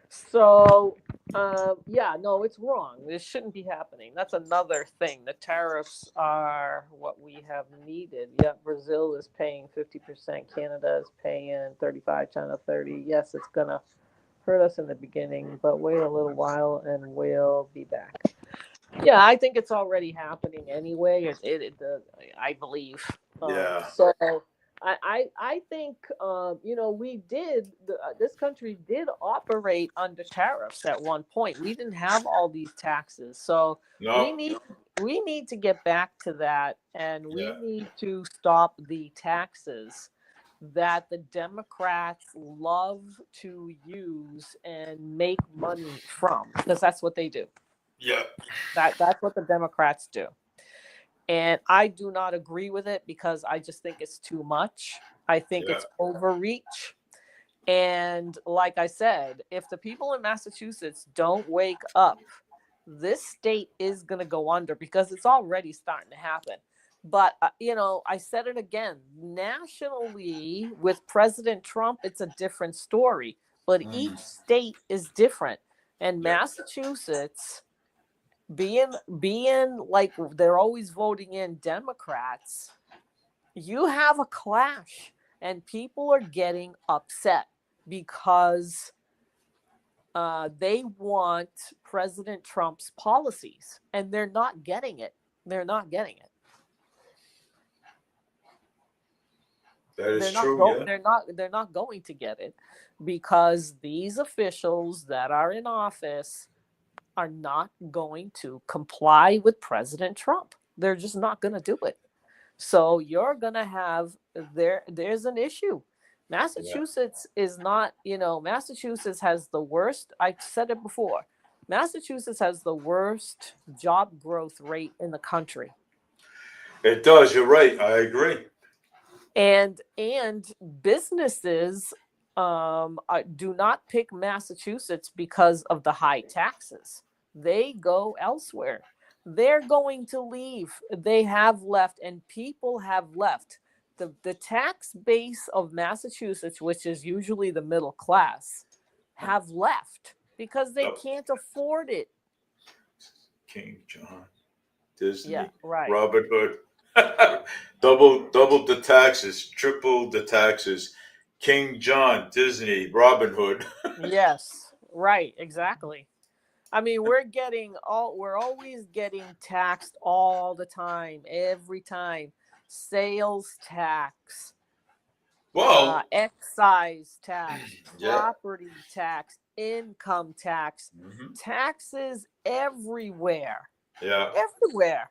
So, no, it's wrong. This shouldn't be happening. That's another thing. The tariffs are what we have needed. Yeah, Brazil is paying 50%. Canada is paying 35, China 30. Yes, it's going to heard us in the beginning, but wait a little while and we'll be back. Yeah, I think it's already happening anyway. I believe. Yeah. So I think this country did operate under tariffs at one point. We didn't have all these taxes, so No. we need to get back to that, and we Yeah. need to stop the taxes that the Democrats love to use and make money from, because that's what they do. Yeah. That's what the Democrats do. And I do not agree with it because I just think it's too much. I think it's overreach. And like I said, if the people in Massachusetts don't wake up, this state is going to go under because it's already starting to happen. But, I said it again, nationally with President Trump, it's a different story. But each state is different. And Massachusetts, being like they're always voting in Democrats, you have a clash and people are getting upset because they want President Trump's policies and they're not getting it. They're not getting it. That is They're true. They're not going to get it because these officials that are in office are not going to comply with President Trump. They're just not going to do it. So you're going to have there's an issue. Massachusetts is not, Massachusetts has the worst, I said it before, Massachusetts has the worst job growth rate in the country. It does. You're right. I agree. And businesses do not pick Massachusetts because of the high taxes. They go elsewhere. They're going to leave. They have left, and people have left. The tax base of Massachusetts, which is usually the middle class, have left because they can't afford it. King John, Disney, right. Robin Hood, double the taxes, triple the taxes. King John, Disney, Robin Hood. Yes, right, exactly. I mean, we're always getting taxed all the time, every time. Sales tax, excise tax, property tax, income tax, taxes everywhere. Yeah. Everywhere.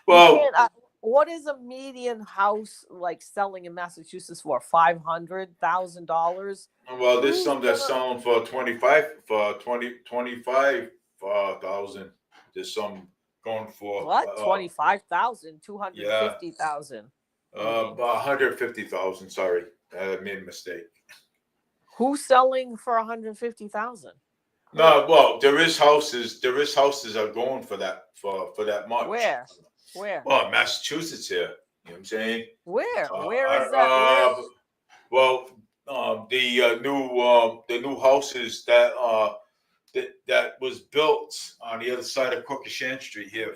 Well, what is a median house like selling in Massachusetts for? $500,000? Well, there's some that's selling for 25,000. There's some going for what? 25,000, 250,000. About 150,000. Sorry, I made a mistake. Who's selling for 150,000? No, well, there is houses are going for that much. Where? Well, Massachusetts here. You know what I'm saying? Where? Where is that? Well, the new houses that was built on the other side of Cookshan Street here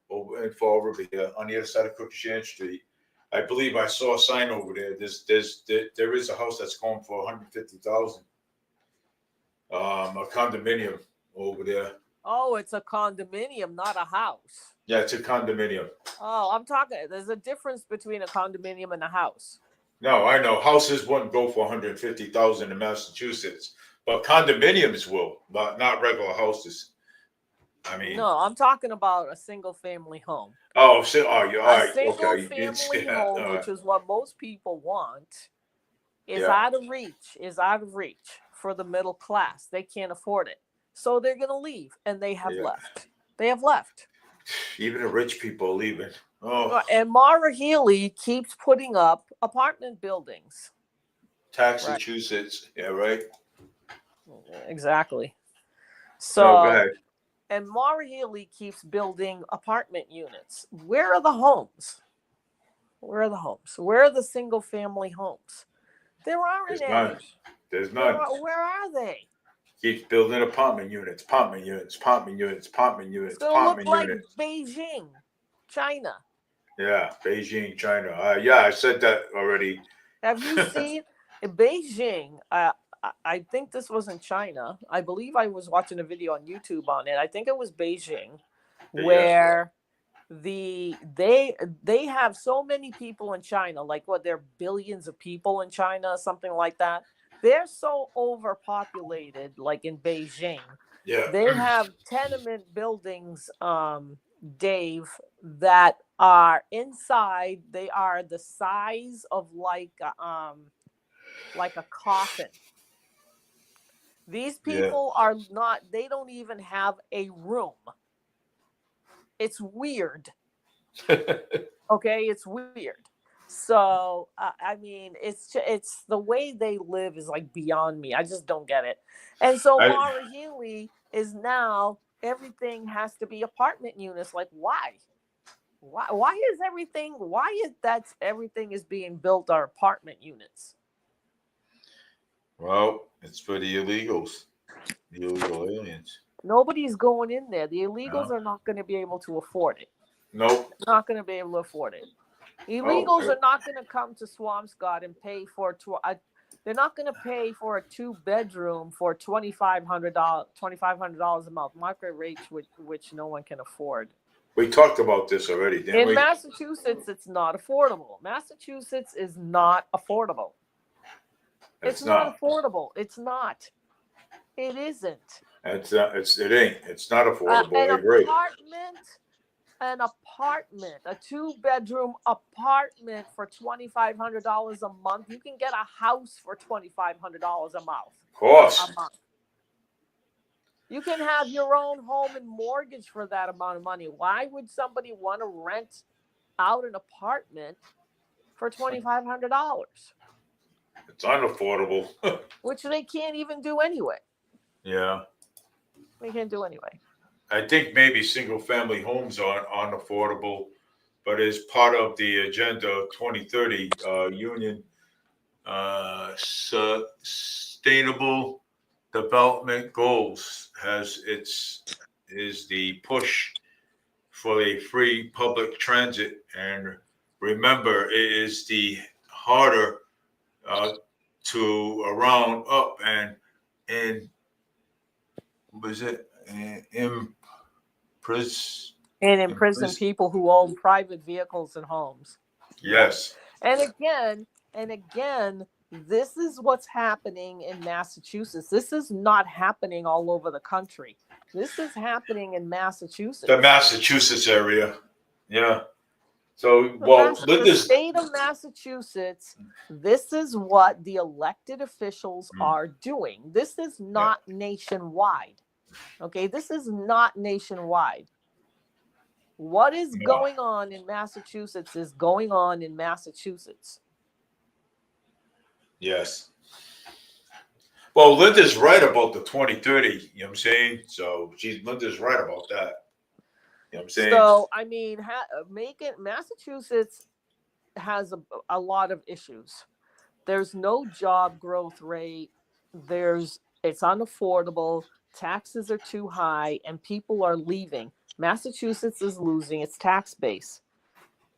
over here on the other side of Cookshan Street. I believe I saw a sign over there. There is a house that's going for 150,000. A condominium over there. Oh, it's a condominium, not a house. Yeah, it's a condominium. Oh, I'm talking. There's a difference between a condominium and a house. No, I know houses wouldn't go for 150,000 in Massachusetts, but condominiums will, but not regular houses. I mean, no, I'm talking about a single-family home. Oh, so you're all right. A single-family home, which is what most people want, is out of reach. Is out of reach for the middle class. They can't afford it, so they're going to leave, and they have left. They have left. Even the rich people are leaving. Oh, and Maura Healey keeps putting up apartment buildings. Massachusetts, yeah, right. Exactly. So, go ahead. And Maura Healey keeps building apartment units. Where are the homes? Where are the homes? Where are the single-family homes? There aren't any. There's none. Where are they? Keeps building apartment units. It's gonna look like Beijing, China. Yeah, Beijing, China. I said that already. Have you seen in Beijing? I think this was in China. I believe I was watching a video on YouTube on it. I think it was Beijing, Yeah. where they have so many people in China, like what, there are billions of people in China, something like that. They're so overpopulated, like in Beijing. Yeah. They have tenement buildings, Dave, that are inside. They are the size of like a coffin. These Yeah. people are not. They don't even have a room. It's weird. Okay, it's weird. So I mean, it's the way they live is like beyond me. I just don't get it. And so I- Maura Healey is now, everything has to be apartment units. Like, why? Why is everything? Why is that everything is being built are apartment units? Well, it's for the illegals, the illegal aliens. Nobody's going in there. The illegals No. are not going to be able to afford it. Nope. Not going to be able to afford it. Illegals Okay. are not going to come to Swampscott and pay for they're not going to pay for a 2-bedroom for $2,500 a month, market rate which no one can afford. We talked about this already, didn't In we? Massachusetts, it's not affordable. Massachusetts is not affordable. It's not affordable. It's not. It isn't. It ain't. It's not affordable. I agree. An apartment, a 2-bedroom apartment for $2,500 a month. You can get a house for $2,500 a month. Of course. A month. You can have your own home and mortgage for that amount of money. Why would somebody want to rent out an apartment for $2,500? It's unaffordable. Which they can't even do anyway. Yeah. They can't do anyway. I think maybe single family homes are unaffordable, but as part of the Agenda 2030 Union Sustainable Development Goals is the push for a free public transit. And remember, it is the harder to round up and was it imprison people who own private vehicles and homes. Yes. And again, this is what's happening in Massachusetts. This is not happening all over the country. This is happening in Massachusetts. The Massachusetts area. Yeah. So, well, the state of Massachusetts, this is what the elected officials are doing. This is not nationwide. Okay, this is not nationwide. What is going on in Massachusetts is going on in Massachusetts. Yes. Well, Linda's right about the 2030, you know what I'm saying? So Linda's right about that. You know what I'm saying? So, I mean, Massachusetts has a lot of issues. There's no job growth rate. It's unaffordable. Taxes are too high and people are leaving. Massachusetts is losing its tax base.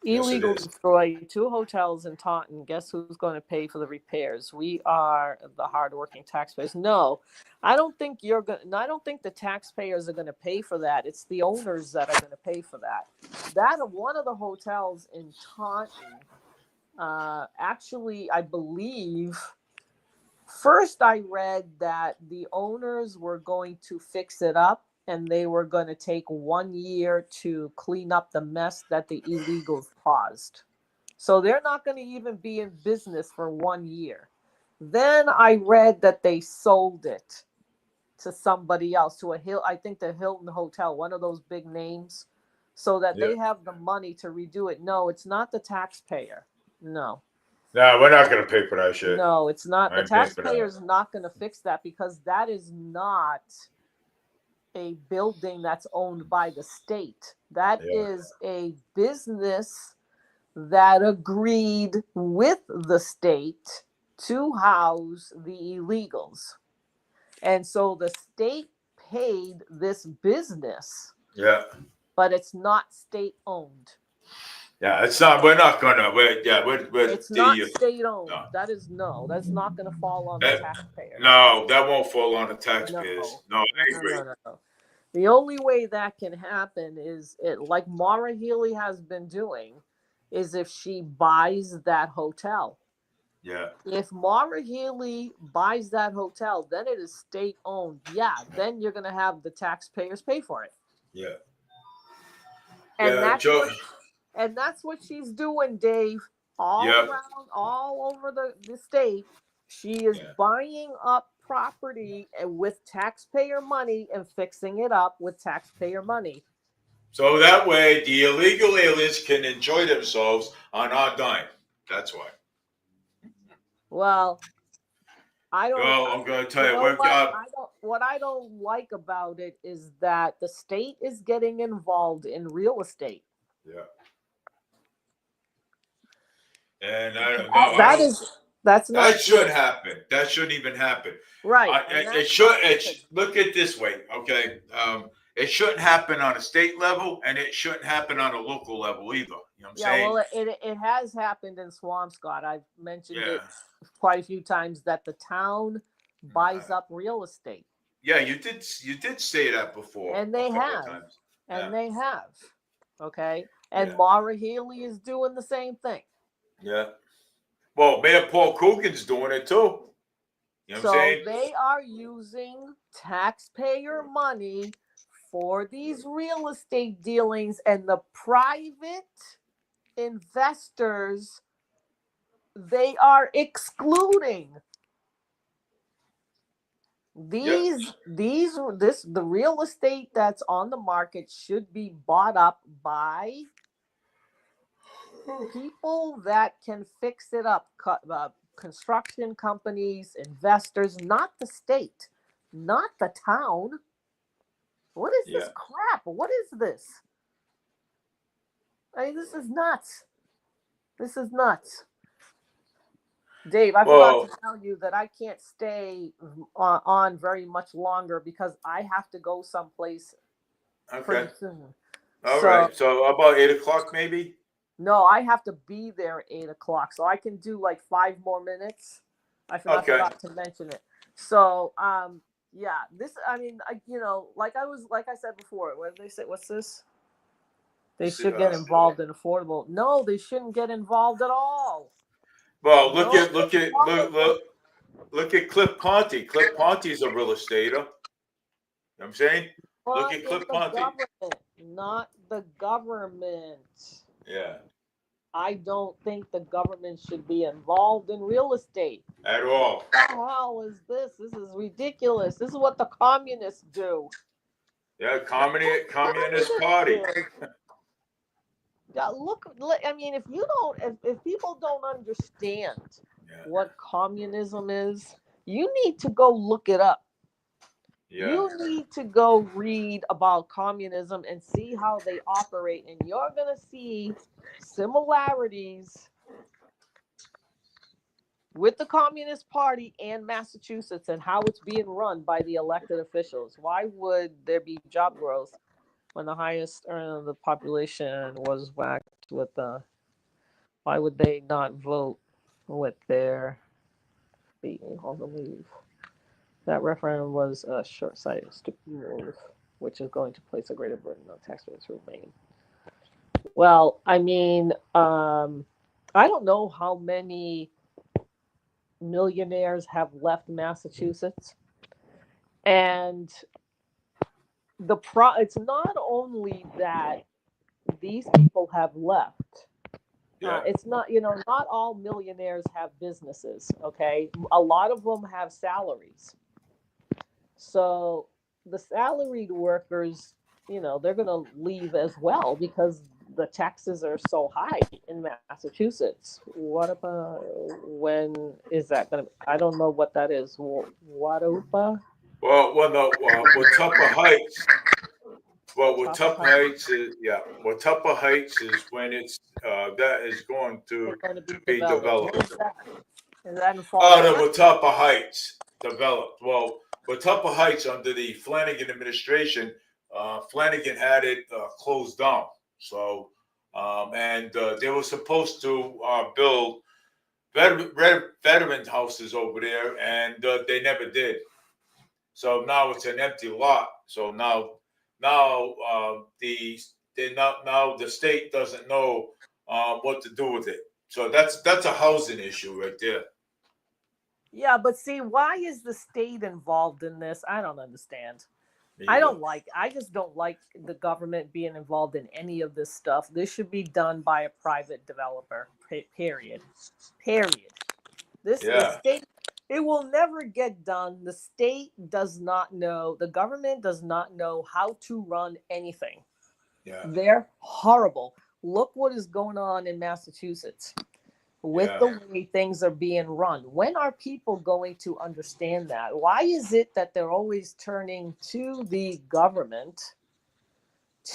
Illegal destroy 2 hotels in Taunton. Guess who's going to pay for the repairs? We are the hardworking taxpayers. No, I don't think the taxpayers are going to pay for that. It's the owners that are going to pay for that. One of the hotels in Taunton, actually, I believe, first I read that the owners were going to fix it up and they were going to take 1 year to clean up the mess that the illegals caused. So they're not going to even be in business for 1 year. Then I read that they sold it to somebody else, I think the Hilton Hotel, one of those big names, so that they have the money to redo it. No, it's not the taxpayer. No, we're not going to pay for that shit. No, it's not. The taxpayer is not going to fix that because that is not a building that's owned by the state. That is a business that agreed with the state to house the illegals. And so the state paid this business. Yeah. But it's not state owned. Yeah, it's not. We're not gonna. We're It's not the. state owned. No. That's not going to fall on the That, taxpayer. no, that won't fall on the No, taxpayers. No, no, I agree. no. The only way that can happen is like Maura Healey has been doing, is if she buys that hotel. Yeah, If Maura Healey buys that hotel, then it is state owned. Yeah, then you're going to have the taxpayers pay for it. yeah, And yeah. that's Joe. that's what she's doing, Dave. All Yep. around, all over the state. She is Yeah. buying up property with taxpayer money and fixing it up with taxpayer money. So that way, the illegal aliens can enjoy themselves on our dime. That's why. Well, I don't. Well, I'm going to tell you, know we've what? got. What I don't like about it is that the state is getting involved in real estate. Yeah. And I don't know. That's not That should happen. That shouldn't even happen. right. It should. Look at it this way, okay? It shouldn't happen on a state level, and it shouldn't happen on a local level either. You know what I'm saying? Well, it has happened in Swampscott. I've mentioned it Yeah. quite a few times that the town buys up real estate, Yeah, you did say that before. and they a couple of have, times. and Yeah. they have. Okay, and Yeah. Maura Healey is doing the same thing. Yeah. Well, Mayor Paul Coogan's doing it too. You know what So I'm saying? they are using taxpayer money for these real estate dealings, and the private investors they are excluding. The real estate that's on the market should be bought up by people that can fix it up, construction companies, investors, not the state, not the town. What is this crap? What is this? I mean, this is nuts. This is nuts. Dave, I forgot to tell you that I can't stay on very much longer because I have to go someplace pretty soon. All right. So about 8:00 maybe? No, I have to be there at 8:00, so I can do like 5 more minutes. I forgot to mention it. So, yeah, like I said before, what did they say? What's this? They should get involved in affordable. No, they shouldn't get involved at all. Well, look at Cliff Ponte. Cliff Ponte is a real estater. You know what I'm saying? Look at Cliff Ponte. Not the government. Yeah. I don't think the government should be involved in real estate. At all. What the hell is this? This is ridiculous. This is what the communists do. Yeah, communist party. Yeah, look. I mean, if people don't understand what communism is, you need to go look it up. Yeah. You need to go read about communism and see how they operate, and you're gonna see similarities with the Communist Party and Massachusetts and how it's being run by the elected officials. Why would there be job growth when the highest earner of the population was whacked with why would they not vote with their leave? That referendum was a short-sighted, stupid move, which is going to place a greater burden on taxpayers who remain. Well, I mean, I don't know how many millionaires have left Massachusetts, and it's not only that these people have left. It's not, not all millionaires have businesses. Okay, a lot of them have salaries. So the salaried workers, they're going to leave as well because the taxes are so high in Massachusetts. What about when is that going to? I don't know what that is. What about? Well, with Tupper Heights. Well, with Tupper Heights is when it's that is going to be developed. Is that in Florida? With Tupper Heights developed. Well, with Tupper Heights under the Flanagan administration, Flanagan had it closed down. So and they were supposed to build veteran houses over there, and they never did. So now it's an empty lot. So now the state doesn't know what to do with it. So that's a housing issue right there. Yeah, but see, why is the state involved in this? I don't understand. There you go. I just don't like the government being involved in any of this stuff. This should be done by a private developer. Period. Period. The Yeah. state, it will never get done. The state does not know, the government does not know how to run anything. Yeah. They're horrible. Look what is going on in Massachusetts with Yeah. the way things are being run. When are people going to understand that? Why is it that they're always turning to the government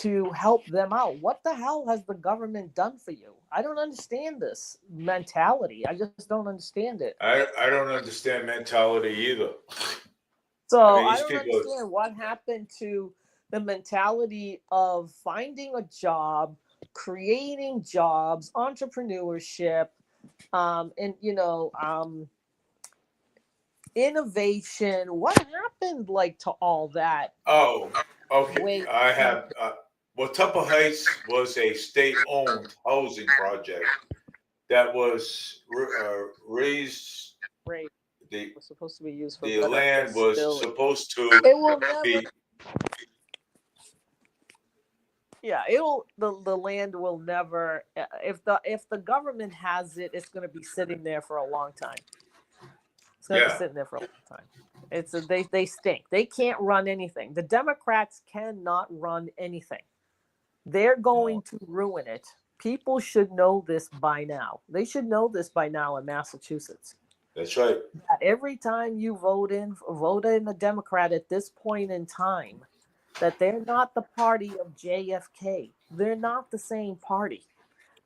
to help them out? What the hell has the government done for you? I don't understand this mentality. I just don't understand it. I don't understand mentality either. So I mean, I these don't people- understand what happened to the mentality of finding a job, creating jobs, entrepreneurship, and innovation. What happened like to all that? Oh, okay. Wait. I have. Well, Tupper Heights was a state-owned housing project that was raised. Right, The was supposed to be used for the better land was facility. supposed to It will never. be. Yeah, the land will never. If the government has it, it's going to be sitting there for a long time. It's going to be Yeah. sitting there for a long time. They stink. They can't run anything. The Democrats cannot run anything. They're going to ruin it. People should know this by now. They should know this by now in Massachusetts. That's right. That every time you vote in a Democrat at this point in time, that they're not the party of JFK. They're not the same party.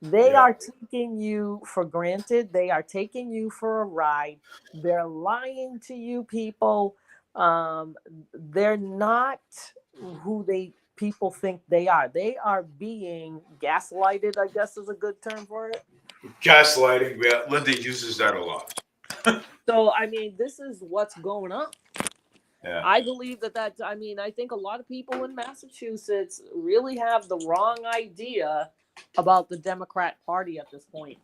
They Yeah. are taking you for granted. They are taking you for a ride. They're lying to you people. They're not who people think they are. They are being gaslighted, I guess is a good term for it. Gaslighting. Yeah, Linda uses that a lot. So, I mean, this is what's going on. Yeah. I believe I think a lot of people in Massachusetts really have the wrong idea about the Democrat Party at this point.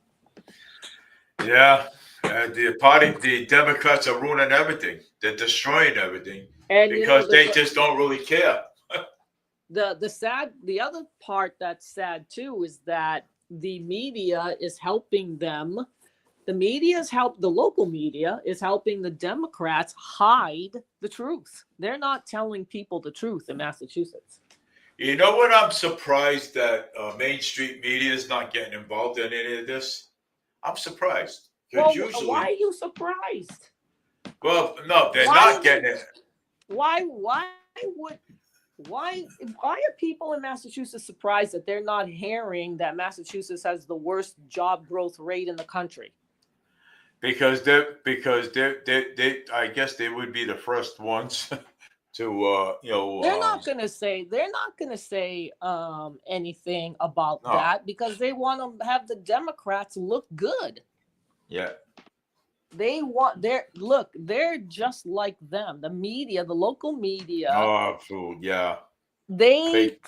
Yeah. The Democrats are ruining everything. They're destroying everything And because they just don't really care. The other part that's sad too is that the media is helping them. The local media is helping the Democrats hide the truth. They're not telling people the truth in Massachusetts. You know what? I'm surprised that Main Street media is not getting involved in any of this. I'm surprised. Well, Because why are you surprised? well, no, they're Why not would- getting it. Why are people in Massachusetts surprised that they're not hearing that Massachusetts has the worst job growth rate in the country? Because they I guess they would be the first ones to They're not going to say anything about No. that because they want to have the Democrats look good. yeah. They're just like them. The media, the local media, Oh, food, yeah. they Fake.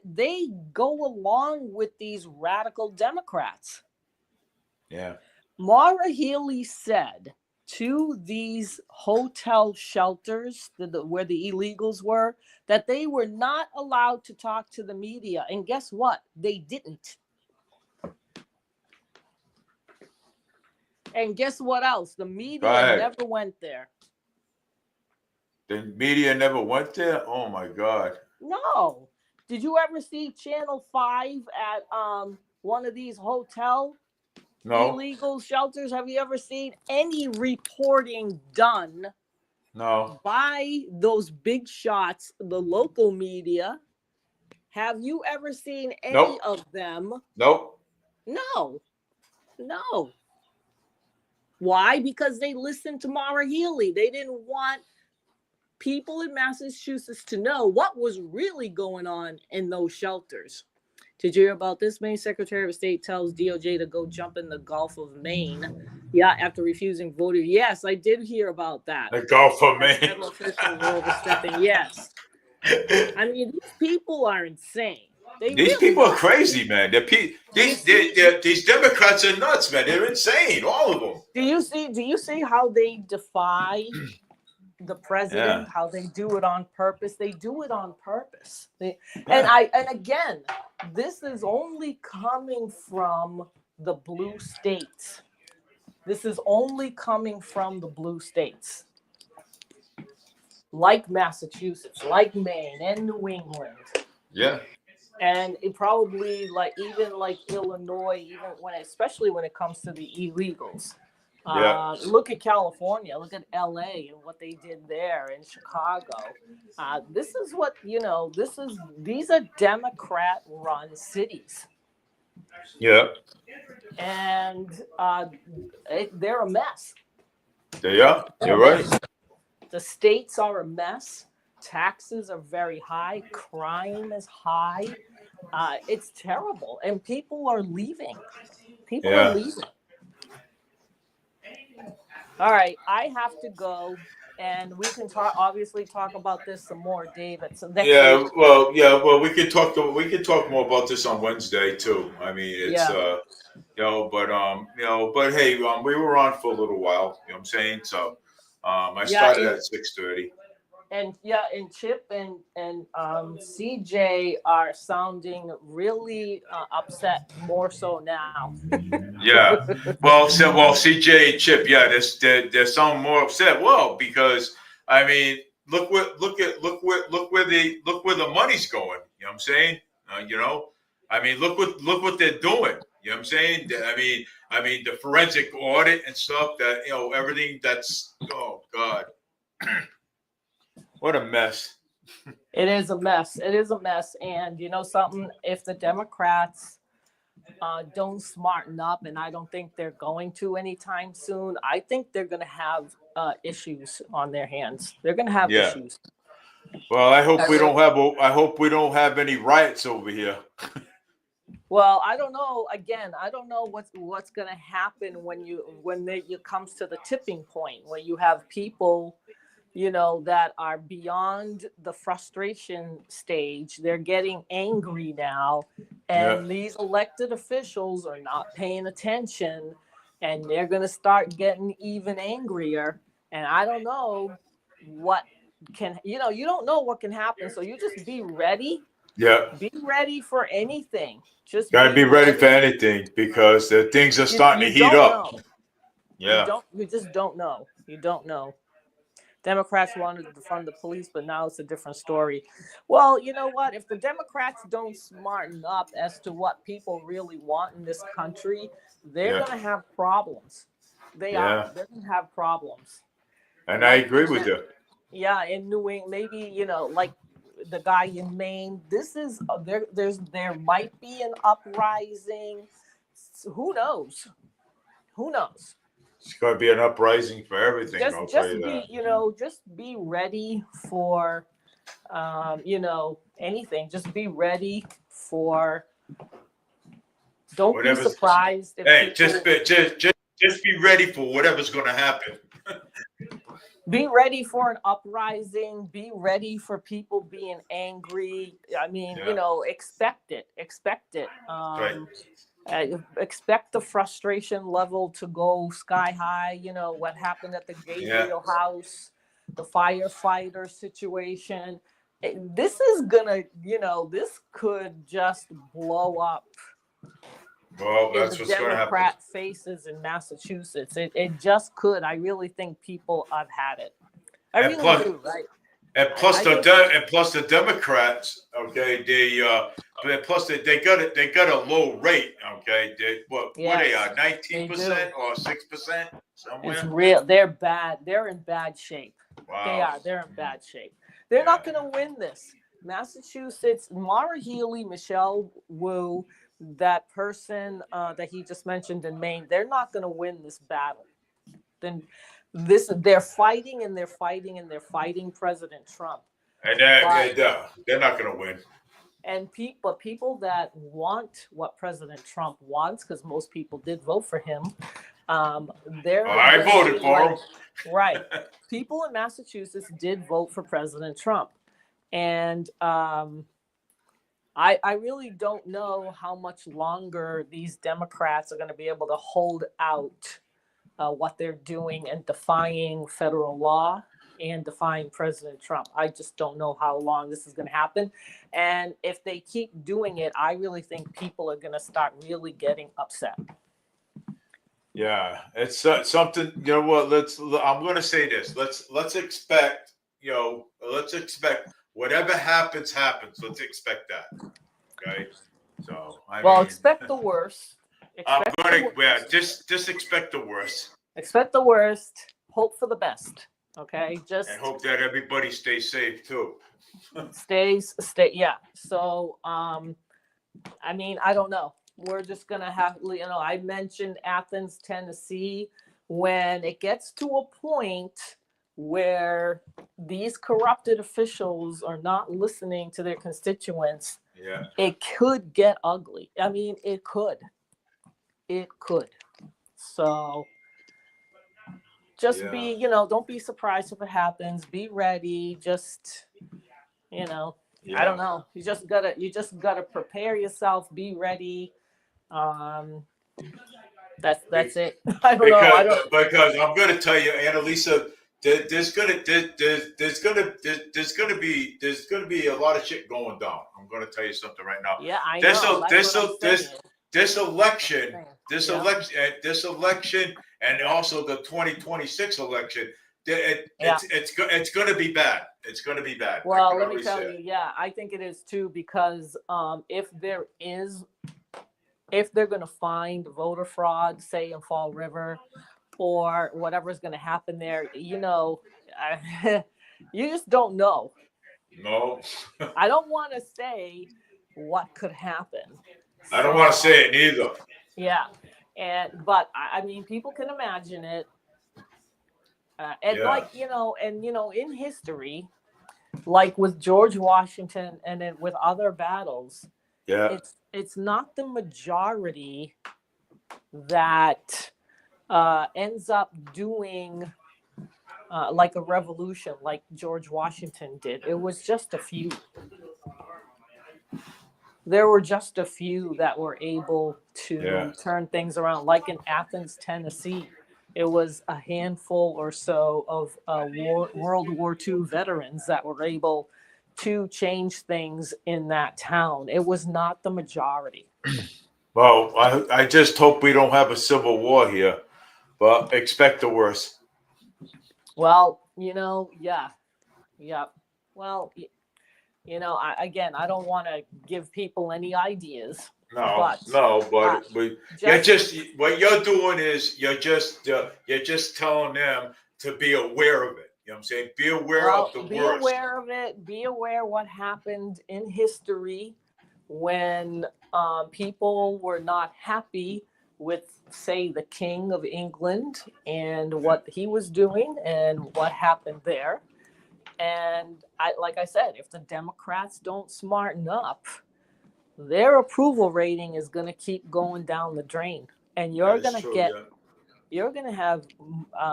they go along with these radical Democrats. Yeah. Maura Healey said to these hotel shelters where the illegals were that they were not allowed to talk to the media. And guess what? They didn't. And guess what else? The media Right. never went there. The media never went there. Oh my God. No. Did you ever see Channel 5 at one of these hotel No. illegal shelters? Have you ever seen any reporting done No. by those big shots, the local media? Have you ever seen any Nope. of them? Nope. No. Why? Because they listened to Maura Healey. They didn't want people in Massachusetts to know what was really going on in those shelters. Did you hear about this? Maine Secretary of State tells DOJ to go jump in the Gulf of Maine. Yeah, after refusing voter. Yes, I did hear about that. The Gulf of As Maine. federal officials are overstepping. Yes. I mean, these people are insane. They These really people are crazy, man. These Democrats are nuts, man. They're insane, all of them. Do you see how they defy the president? Yeah. How they do it on purpose? They do it on purpose. And again, this is only coming from the blue states. This is only coming from the blue states, like Massachusetts, like Maine, and New England. Yeah. And it probably even like Illinois, especially when it comes to the illegals. Yeah. Look at California, look at LA and what they did there in Chicago. This is what, these are Democrat run cities. Yeah. And they're a mess. They are. You're right. The states are a mess. Taxes are very high. Crime is high. It's terrible. And people are leaving. People are leaving. All right. I have to go. And we can obviously talk about this some more, David. So next week. Well, we could talk more about this on Wednesday too. I mean, it's but hey, we were on for a little while. You know what I'm saying? So, I started at 6:30. And Chip and CJ are sounding really upset more so now. Yeah. Well, CJ and Chip, they're sounding more upset. Well, because I mean, look where the money's going. You know what I'm saying? I mean, look what they're doing. You know what I'm saying? I mean, the forensic audit and stuff. That everything. That's God. What a mess. It is a mess. It is a mess. And something, if the Democrats don't smarten up, and I don't think they're going to anytime soon, I think they're going to have issues on their hands. They're going to have issues. Well, I hope we don't have any riots over here. Well, I don't know. Again, I don't know what's going to happen when it comes to the tipping point, where you have people that are beyond the frustration stage. They're getting angry now, and these elected officials are not paying attention, and they're going to start getting even angrier. And I don't know what can, you don't know what can happen. So you just be ready. Yeah. Be ready for anything. Just gotta be ready for anything, because the things are starting to heat up. Know. Yeah. You just don't know. You don't know. Democrats wanted to defund the police, but now it's a different story. Well, you know what? If the Democrats don't smarten up as to what people really want in this country, they're going to have problems. They are. They're going to have problems. And I agree with you. Yeah, in New England, maybe, like the guy in Maine, there might be an uprising. Who knows? Who knows? It's going to be an uprising for everything. Just be ready for, anything. Just be ready for. Don't be surprised. Just be ready for whatever's going to happen. Be ready for an uprising. Be ready for people being angry. I mean, expect it. Expect it. Right. Expect the frustration level to go sky high. What happened at the Gabriel House, the firefighter situation. This is gonna, this could just blow up. Well, that's what's going to happen. Democrat faces in Massachusetts. It just could. I really think people have had it. I really do, right? And plus the Democrats, okay, they got a low rate, okay. What they are, 19% or 6% somewhere. It's real. They're bad. They're in bad shape. Wow. They are. They're in bad shape. They're not going to win this. Massachusetts, Maura Healey, Michelle Wu, that person that he just mentioned in Maine, they're not going to win this battle. Then they're fighting and they're fighting and they're fighting President Trump. And they're not going to win. And people that want what President Trump wants, because most people did vote for him, they're I voted for like, him. right. People in Massachusetts did vote for President Trump. And I really don't know how much longer these Democrats are going to be able to hold out what they're doing and defying federal law and defying President Trump. I just don't know how long this is going to happen. And if they keep doing it, I really think people are going to start really getting upset. Yeah, it's something. You know what? I'm going to say this. Let's expect. Let's expect whatever happens. Let's expect that. Okay. So Expect the worst. I'm going to just expect the worst. Expect the worst. Hope for the best. Okay. And hope that everybody stays safe too. stay. Yeah. So I don't know. We're just gonna have, I mentioned Athens, Tennessee. When it gets to a point where these corrupted officials are not listening to their constituents, yeah, it could get ugly. It could. So just be, don't be surprised if it happens. Be ready. Just, I don't know. You just gotta prepare yourself. Be ready. That's it. I don't know. Because I'm going to tell you, Annalisa, there's going to be a lot of shit going down. I'm going to tell you something right now. Yeah, I know. This election, and also the 2026 election, it's going to be bad. It's going to be bad. Well, let me tell you, I think it is too, because if they're going to find voter fraud, say in Fall River, or whatever's going to happen there, you just don't know. No. I don't want to say what could happen. I don't want to say it neither. Yeah. But people can imagine it. In history, like with George Washington and then with other battles, it's not the majority that ends up doing like a revolution like George Washington did. It was just a few. There were just a few that were able to turn things around, like in Athens, Tennessee. It was a handful or so of World War II veterans that were able to change things in that town. It was not the majority. Well, I just hope we don't have a civil war here, but expect the worst. Well, yeah. Well, I don't want to give people any ideas. But what you're doing is you're just telling them to be aware of it. You know what I'm saying? Be aware of the worst. Be aware of it. Be aware what happened in history when people were not happy with, say, the King of England and what he was doing and what happened there. And like I said, if the Democrats don't smarten up, their approval rating is going to keep going down the drain, and you're going to have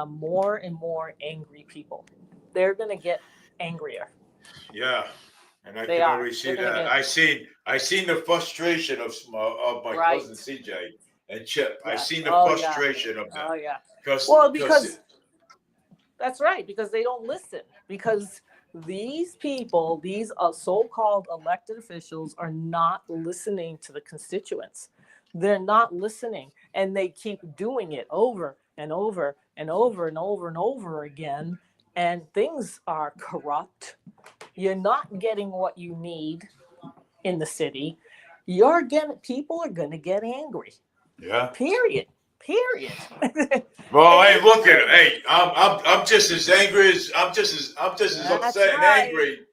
more and more angry people. They're going to get angrier. Yeah, and I can already see that. I seen the frustration of my cousin CJ and Chip. I seen the frustration of them. Oh yeah. Because that's right. Because they don't listen. Because these people, these so-called elected officials, are not listening to the constituents. They're not listening, and they keep doing it over and over and over and over and over again. And things are corrupt. You're not getting what you need in the city. People are going to get angry. Yeah. Period. Well, hey, look at it. Hey, I'm just as angry as upset and angry.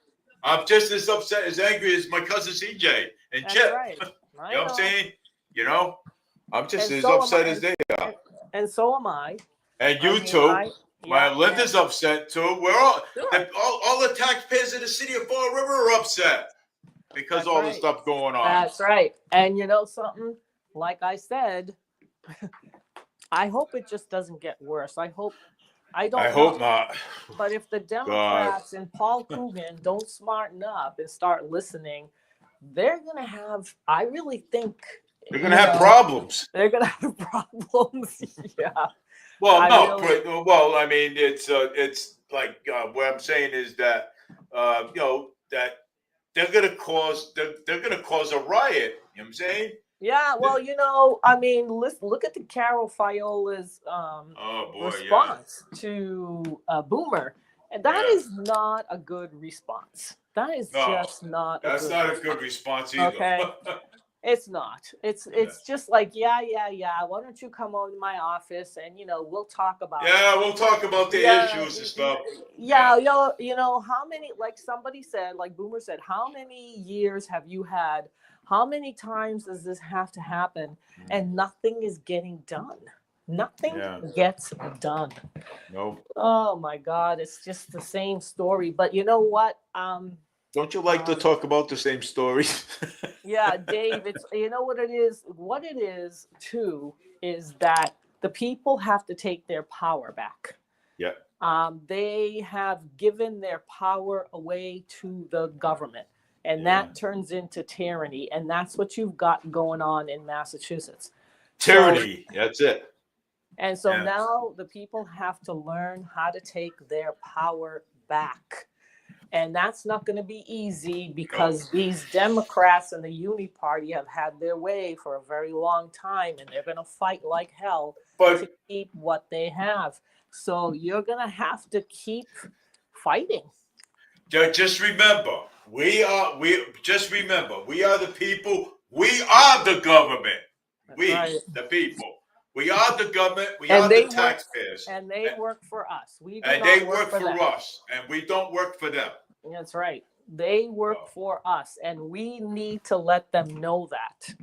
I'm just as upset as angry as my cousin CJ and Chip. Right. You know what I'm saying? I'm just as so upset as they are. And so am I. And you too. Linda's upset too. We're all the taxpayers in the city of Fall River are upset. because That's all this right. stuff going on. That's right. And you know something? Like I said, I hope it just doesn't get worse. I don't I know. hope not. But if the Democrats and Paul Coogan don't smarten up and start listening, they're gonna have. I really think They're gonna have problems. They're gonna have problems. Yeah. Well, I no, really- well, I mean, it's like what I'm saying is that that they're gonna cause a riot. You know what I'm saying? Yeah. Well, I mean, look at the Carol Fiola's Oh boy, response to Boomer, and that Yeah. is not a good response. That is No, just not. that's not a good response either. Okay. It's not. It's just like yeah. Why don't you come over to my office and we'll talk about it. Yeah, we'll talk about the issues and stuff. Yeah, how many, like somebody said, like Boomer said, how many years have you had? How many times does this have to happen? And nothing is getting done. Nothing gets done. Nope. Oh my God, it's just the same story. But you know what? Don't you like to talk about the same stories? Yeah, Dave, it's what it is. What it is too is that the people have to take their power back. Yeah. They have given their power away to the government, and that turns into tyranny, and that's what you've got going on in Massachusetts. Tyranny. That's it. And so now the people have to learn how to take their power back. And that's not going to be easy because these Democrats and the Uni Party have had their way for a very long time, and they're going to fight like hell to keep what they have. So you're going to have to keep fighting. Just remember, we are the people. We are the government. The people. We are the government. We are the taxpayers. And they work for us. And they work for us. And we don't work for them. That's right. They work for us. And we need to let them know that.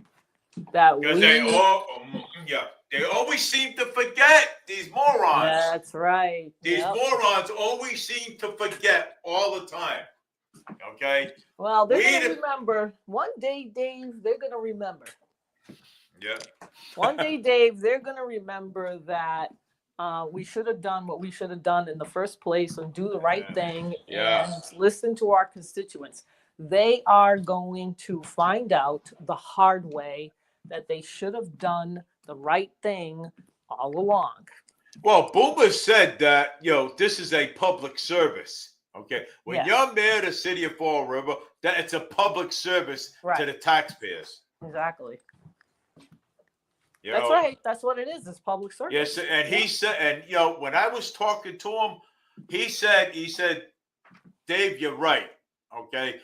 Because they always seem to forget, these morons. That's right. These morons always seem to forget all the time. Okay? Well, they're going to remember. One day, Dave, they're going to remember. Yeah. One day, Dave, they're going to remember that we should have done what we should have done in the first place and do the right thing and listen to our constituents. They are going to find out the hard way that they should have done the right thing all along. Well, Boomer said that, this is a public service. Okay. When you're mayor of the city of Fall River, that it's a public service to the taxpayers. Exactly. That's right. That's what it is. It's public service. Yes, and he said, and when I was talking to him, he said, Dave, you're right. Okay,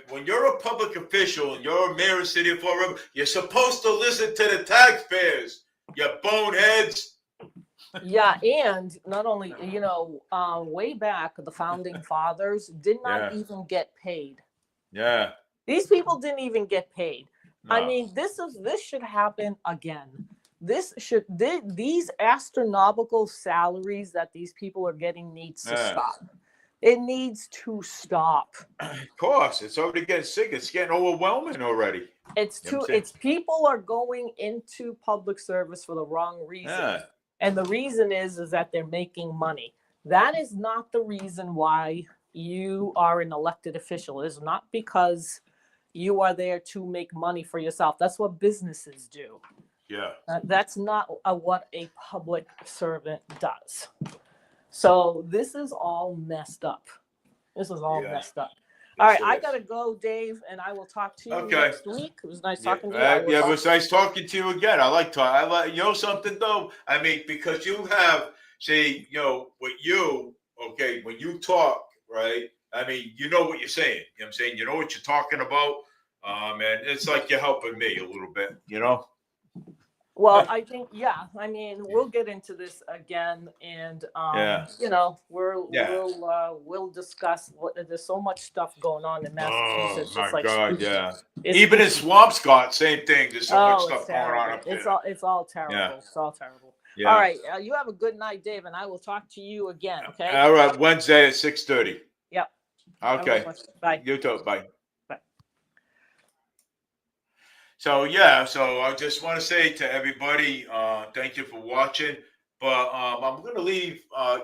when you're a public official and you're a mayor of the city of Fall River, you're supposed to listen to the taxpayers. You boneheads. Yeah, and not only way back, the founding fathers did not even get paid. Yeah, these people didn't even get paid. No. I mean, this should happen again. These astronomical salaries that these people are getting needs to stop. It needs to stop. Of course, it's already getting sick. It's getting overwhelming already. It's people are going into public service for the wrong reason. Yeah. And the reason is that they're making money. That is not the reason why you are an elected official. It is not because you are there to make money for yourself. That's what businesses do. Yeah. That's not what a public servant does. So this is all messed up. This is all messed up. All right, I gotta go, Dave, and I will talk to you next week. It was nice talking to you. It was nice talking to you again. I like talking. Something though. I mean, because you have, when you talk, right? I mean, you know what you're saying. You know what I'm saying? You know what you're talking about. And it's like you're helping me a little bit, Well, I think, I mean, we'll get into this again, and we'll discuss there's so much stuff going on in Massachusetts. Oh my God, yeah. It's even in Swampscott, same thing. There's so much stuff going on up there. It's all terrible. Yeah. It's all terrible. Yeah. All right, you have a good night, Dave, and I will talk to you again. Okay. All right, Wednesday at 6:30. Yep. Okay. Bye. You too. Bye. Bye. So yeah, so I just want to say to everybody, thank you for watching. But I'm gonna leave a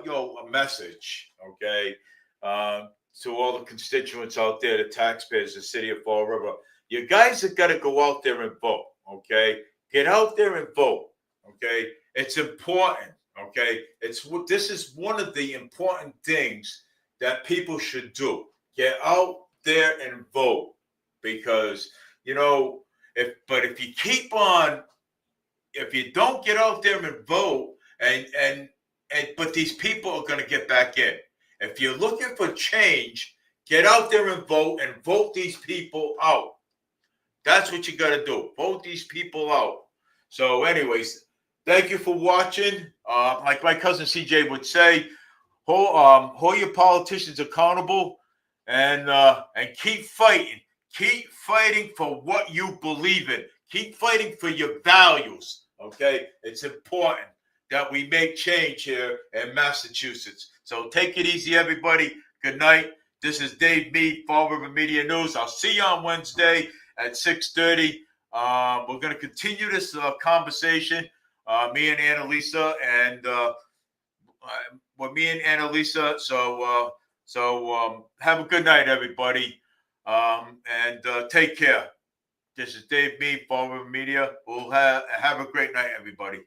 message, okay, to all the constituents out there, the taxpayers, the city of Fall River. You guys have got to go out there and vote, okay? Get out there and vote, okay? It's important, okay? This is one of the important things that people should do. Get out there and vote because if you keep on, if you don't get out there and vote, but these people are going to get back in. If you're looking for change, get out there and vote these people out. That's what you got to do. Vote these people out. So, anyways, thank you for watching. Like my cousin CJ would say, hold your politicians accountable, and keep fighting. Keep fighting for what you believe in. Keep fighting for your values. Okay, it's important that we make change here in Massachusetts. So take it easy, everybody. Good night. This is Dave Mead, Fall River Media News. I'll see you on Wednesday at 6:30. We're going to continue this conversation. Me and Annalisa, and with me and Annalisa. So have a good night, everybody, and take care. This is Dave Mead, Fall River Media. We'll have a great night, everybody.